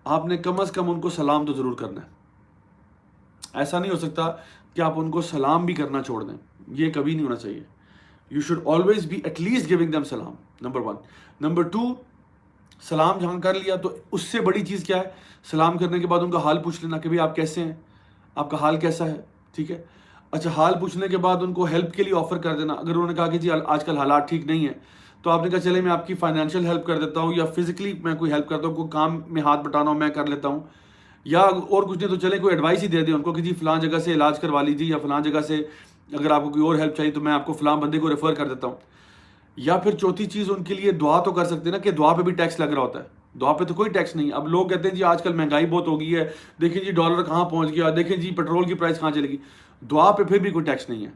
آپ نے کم از کم ان کو سلام تو ضرور کرنا ہے. ایسا نہیں ہو سکتا کہ آپ ان کو سلام بھی کرنا چھوڑ دیں, یہ کبھی نہیں ہونا چاہیے. You should always be at least giving them سلام, نمبر 1. نمبر 2, سلام جہاں کر لیا تو اس سے بڑی چیز کیا ہے؟ سلام کرنے کے بعد ان کا حال پوچھ لینا کہ بھائی آپ کیسے ہیں, آپ کا حال کیسا ہے, ٹھیک ہے. اچھا, حال پوچھنے کے بعد ان کو ہیلپ کے لیے آفر کر دینا. اگر انہوں نے کہا کہ جی آج کل حالات ٹھیک نہیں ہیں, تو آپ نے کہا چلے میں آپ کی فائنینشیل ہیلپ کر دیتا ہوں, یا فزیکلی میں کوئی ہیلپ کرتا ہوں, کوئی کام میں ہاتھ بٹانا ہو میں کر لیتا ہوں, یا اور کچھ نہیں تو چلے کوئی ایڈوائس ہی دے دیں ان کو کہ جی فلاں جگہ سے علاج کروا لیجیے, یا فلاں جگہ سے اگر آپ کو کوئی اور ہیلپ چاہیے تو میں آپ کو فلاں بندے کو ریفر کر دیتا ہوں. یا پھر چوتھی چیز, ان کے لیے دعا تو کر سکتے ہیں نا, کہ دعا پہ بھی ٹیکس لگ رہا ہوتا ہے. دعا پہ تو کوئی ٹیکس نہیں. اب لوگ کہتے ہیں جی آج کل مہنگائی بہت ہو گئی ہے, دیکھیں جی ڈالر کہاں پہنچ گیا, دیکھیں جی پیٹرول کی پرائس کہاں چلے گی. دعا پہ پھر بھی کوئی ٹیکس نہیں ہے.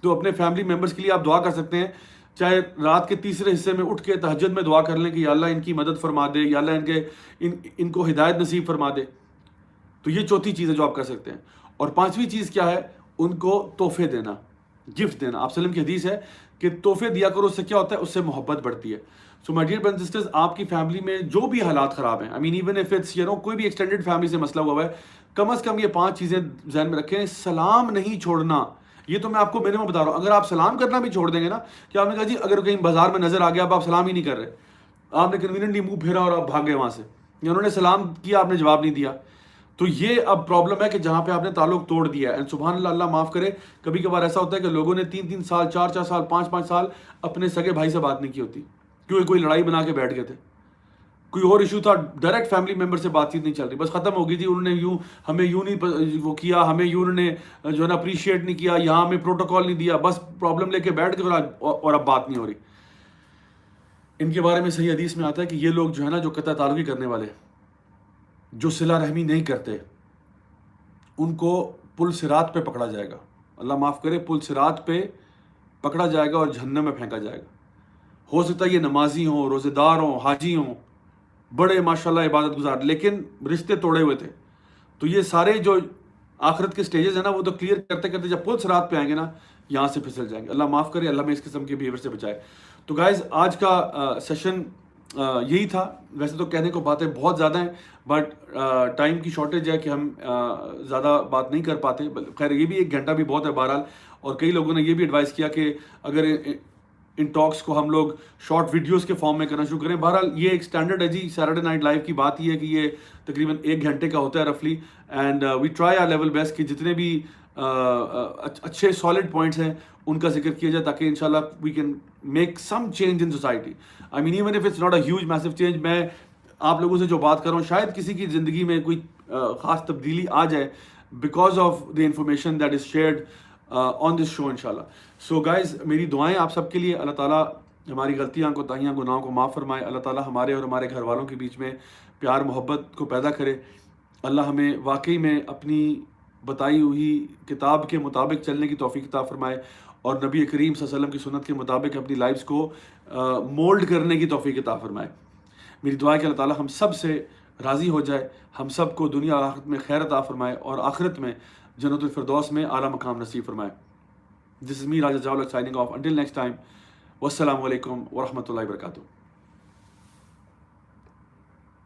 تو اپنے فیملی ممبرس کے لیے آپ دعا کر سکتے ہیں, چاہے رات کے تیسرے حصے میں اٹھ کے تہجد میں دعا کر لیں کہ یا اللہ ان کی مدد فرما دے, یا اللہ ان کو ہدایت نصیب فرما دے. تو یہ چوتھی چیز ہے جو آپ کر سکتے ہیں. اور پانچویں چیز کیا ہے؟ ان کو تحفے دینا, گفٹ دینا. آپ وسلم کی حدیث ہے کہ تحفے دیا کرو, اس سے کیا ہوتا ہے؟ اس سے محبت بڑھتی ہے. So my dear brothers and sisters, آپ کی فیملی میں جو بھی حالات خراب ہیں, I mean even if it's کوئی بھی ایکسٹینڈیڈ فیملی سے مسئلہ ہوا ہے, کم از کم یہ 5 چیزیں ذہن میں رکھیں. سلام نہیں چھوڑنا, یہ تو میں آپ کو منیمم بتا رہا ہوں. اگر آپ سلام کرنا بھی چھوڑ دیں گے نا, کہ آپ نے کہا جی اگر کہیں بازار میں نظر آ گیا, اب آپ سلام ہی نہیں کر رہے, آپ نے کنوینئنٹلی منہ پھیرا اور آپ بھاگ گئے وہاں سے, یا انہوں نے سلام کیا آپ نے جواب نہیں دیا, تو یہ اب پرابلم ہے کہ جہاں پہ آپ نے تعلق توڑ دیا ہے. اینڈ سبحان اللہ, اللہ معاف کرے, کبھی کبھار ایسا ہوتا ہے کہ لوگوں نے 3 سال 4 سال 5 سال اپنے سگے بھائی سے بات نہیں کی ہوتی, کیونکہ کوئی لڑائی بنا کے بیٹھ گئے تھے, کوئی اور ایشو تھا, ڈائریکٹ فیملی ممبر سے بات چیت نہیں چل رہی, بس ختم ہو گئی تھی. انہوں نے یوں ہمیں یوں نہیں وہ کیا, ہمیں یوں انہوں نے جو ہے نا اپریشیٹ نہیں کیا, یہاں ہمیں پروٹوکال نہیں دیا, بس پرابلم لے کے بیٹھ گئے اور اب بات نہیں ہو رہی. ان کے بارے میں صحیح حدیث میں آتا ہے کہ یہ لوگ جو ہے نا, جو قطع تعلقی کرنے والے, جو صلہ رحمی نہیں کرتے, ان کو پل صراط پہ پکڑا جائے گا. اللہ معاف کرے, پل صراط پہ پکڑا جائے گا اور جہنم میں پھینکا جائے گا. ہو سکتا ہے یہ نمازی ہوں, روزے دار ہوں, حاجی ہوں, بڑے ماشاءاللہ عبادت گزار, لیکن رشتے توڑے ہوئے تھے. تو یہ سارے جو آخرت کے سٹیجز ہیں نا, وہ تو کلیئر کرتے کرتے جب پل صراط پہ آئیں گے نا, یہاں سے پھسل جائیں گے. اللہ معاف کرے, اللہ میں اس قسم کے بیہیویئر سے بچائے. تو گائز, آج کا سیشن یہی تھا. ویسے تو کہنے کو باتیں بہت زیادہ ہیں, بٹ ٹائم کی شارٹیج ہے کہ ہم زیادہ بات نہیں کر پاتے. خیر, یہ بھی 1 گھنٹہ بھی بہت ہے بہرحال. اور کئی لوگوں نے یہ بھی ایڈوائز کیا کہ اگر ان ٹاکس کو ہم لوگ شارٹ ویڈیوز کے فارم میں کرنا شروع کریں. بہرحال یہ ایک اسٹینڈرڈ ہے جی, سیٹرڈے نائٹ لائیو کی بات یہ ہے کہ یہ تقریباً 1 گھنٹے کا ہوتا ہے رفلی. And we try our level best کہ جتنے بھی اچھے سالڈ پوائنٹس ہیں ان کا ذکر کیا جائے, تاکہ انشاءاللہ we can make some change in society. I mean even if it's not a huge massive change. میں آپ لوگوں سے جو بات کر رہا ہوں, شاید کسی کی زندگی میں کوئی خاص تبدیلی آ جائے because of the information that is shared on this show انشاءاللہ. سو گائز, میری دعائیں آپ سب کے لیے. اللہ تعالیٰ ہماری غلطیاں, کوتاہیاں, گناہوں کو معاف فرمائے. اللہ تعالیٰ ہمارے اور ہمارے گھر والوں کے بیچ میں پیار محبت کو پیدا کرے. اللہ ہمیں واقعی میں اپنی بتائی ہوئی کتاب کے مطابق چلنے کی توفیق عطا فرمائے, اور نبی کریم صلی اللہ علیہ وسلم کی سنت کے مطابق اپنی لائفز کو مولڈ کرنے کی توفیق عطا فرمائے. میری دعا ہے کہ اللہ تعالیٰ ہم سب سے راضی ہو جائے, ہم سب کو دنیا اور آخرت میں خیر عطا فرمائے, اور آخرت میں جنت الفردوس میں اعلیٰ مقام نصیب فرمائے. This is me, Raja Jawlak, signing off. Until next time, wassalamu alaikum wa rahmatullahi wa barakatuh.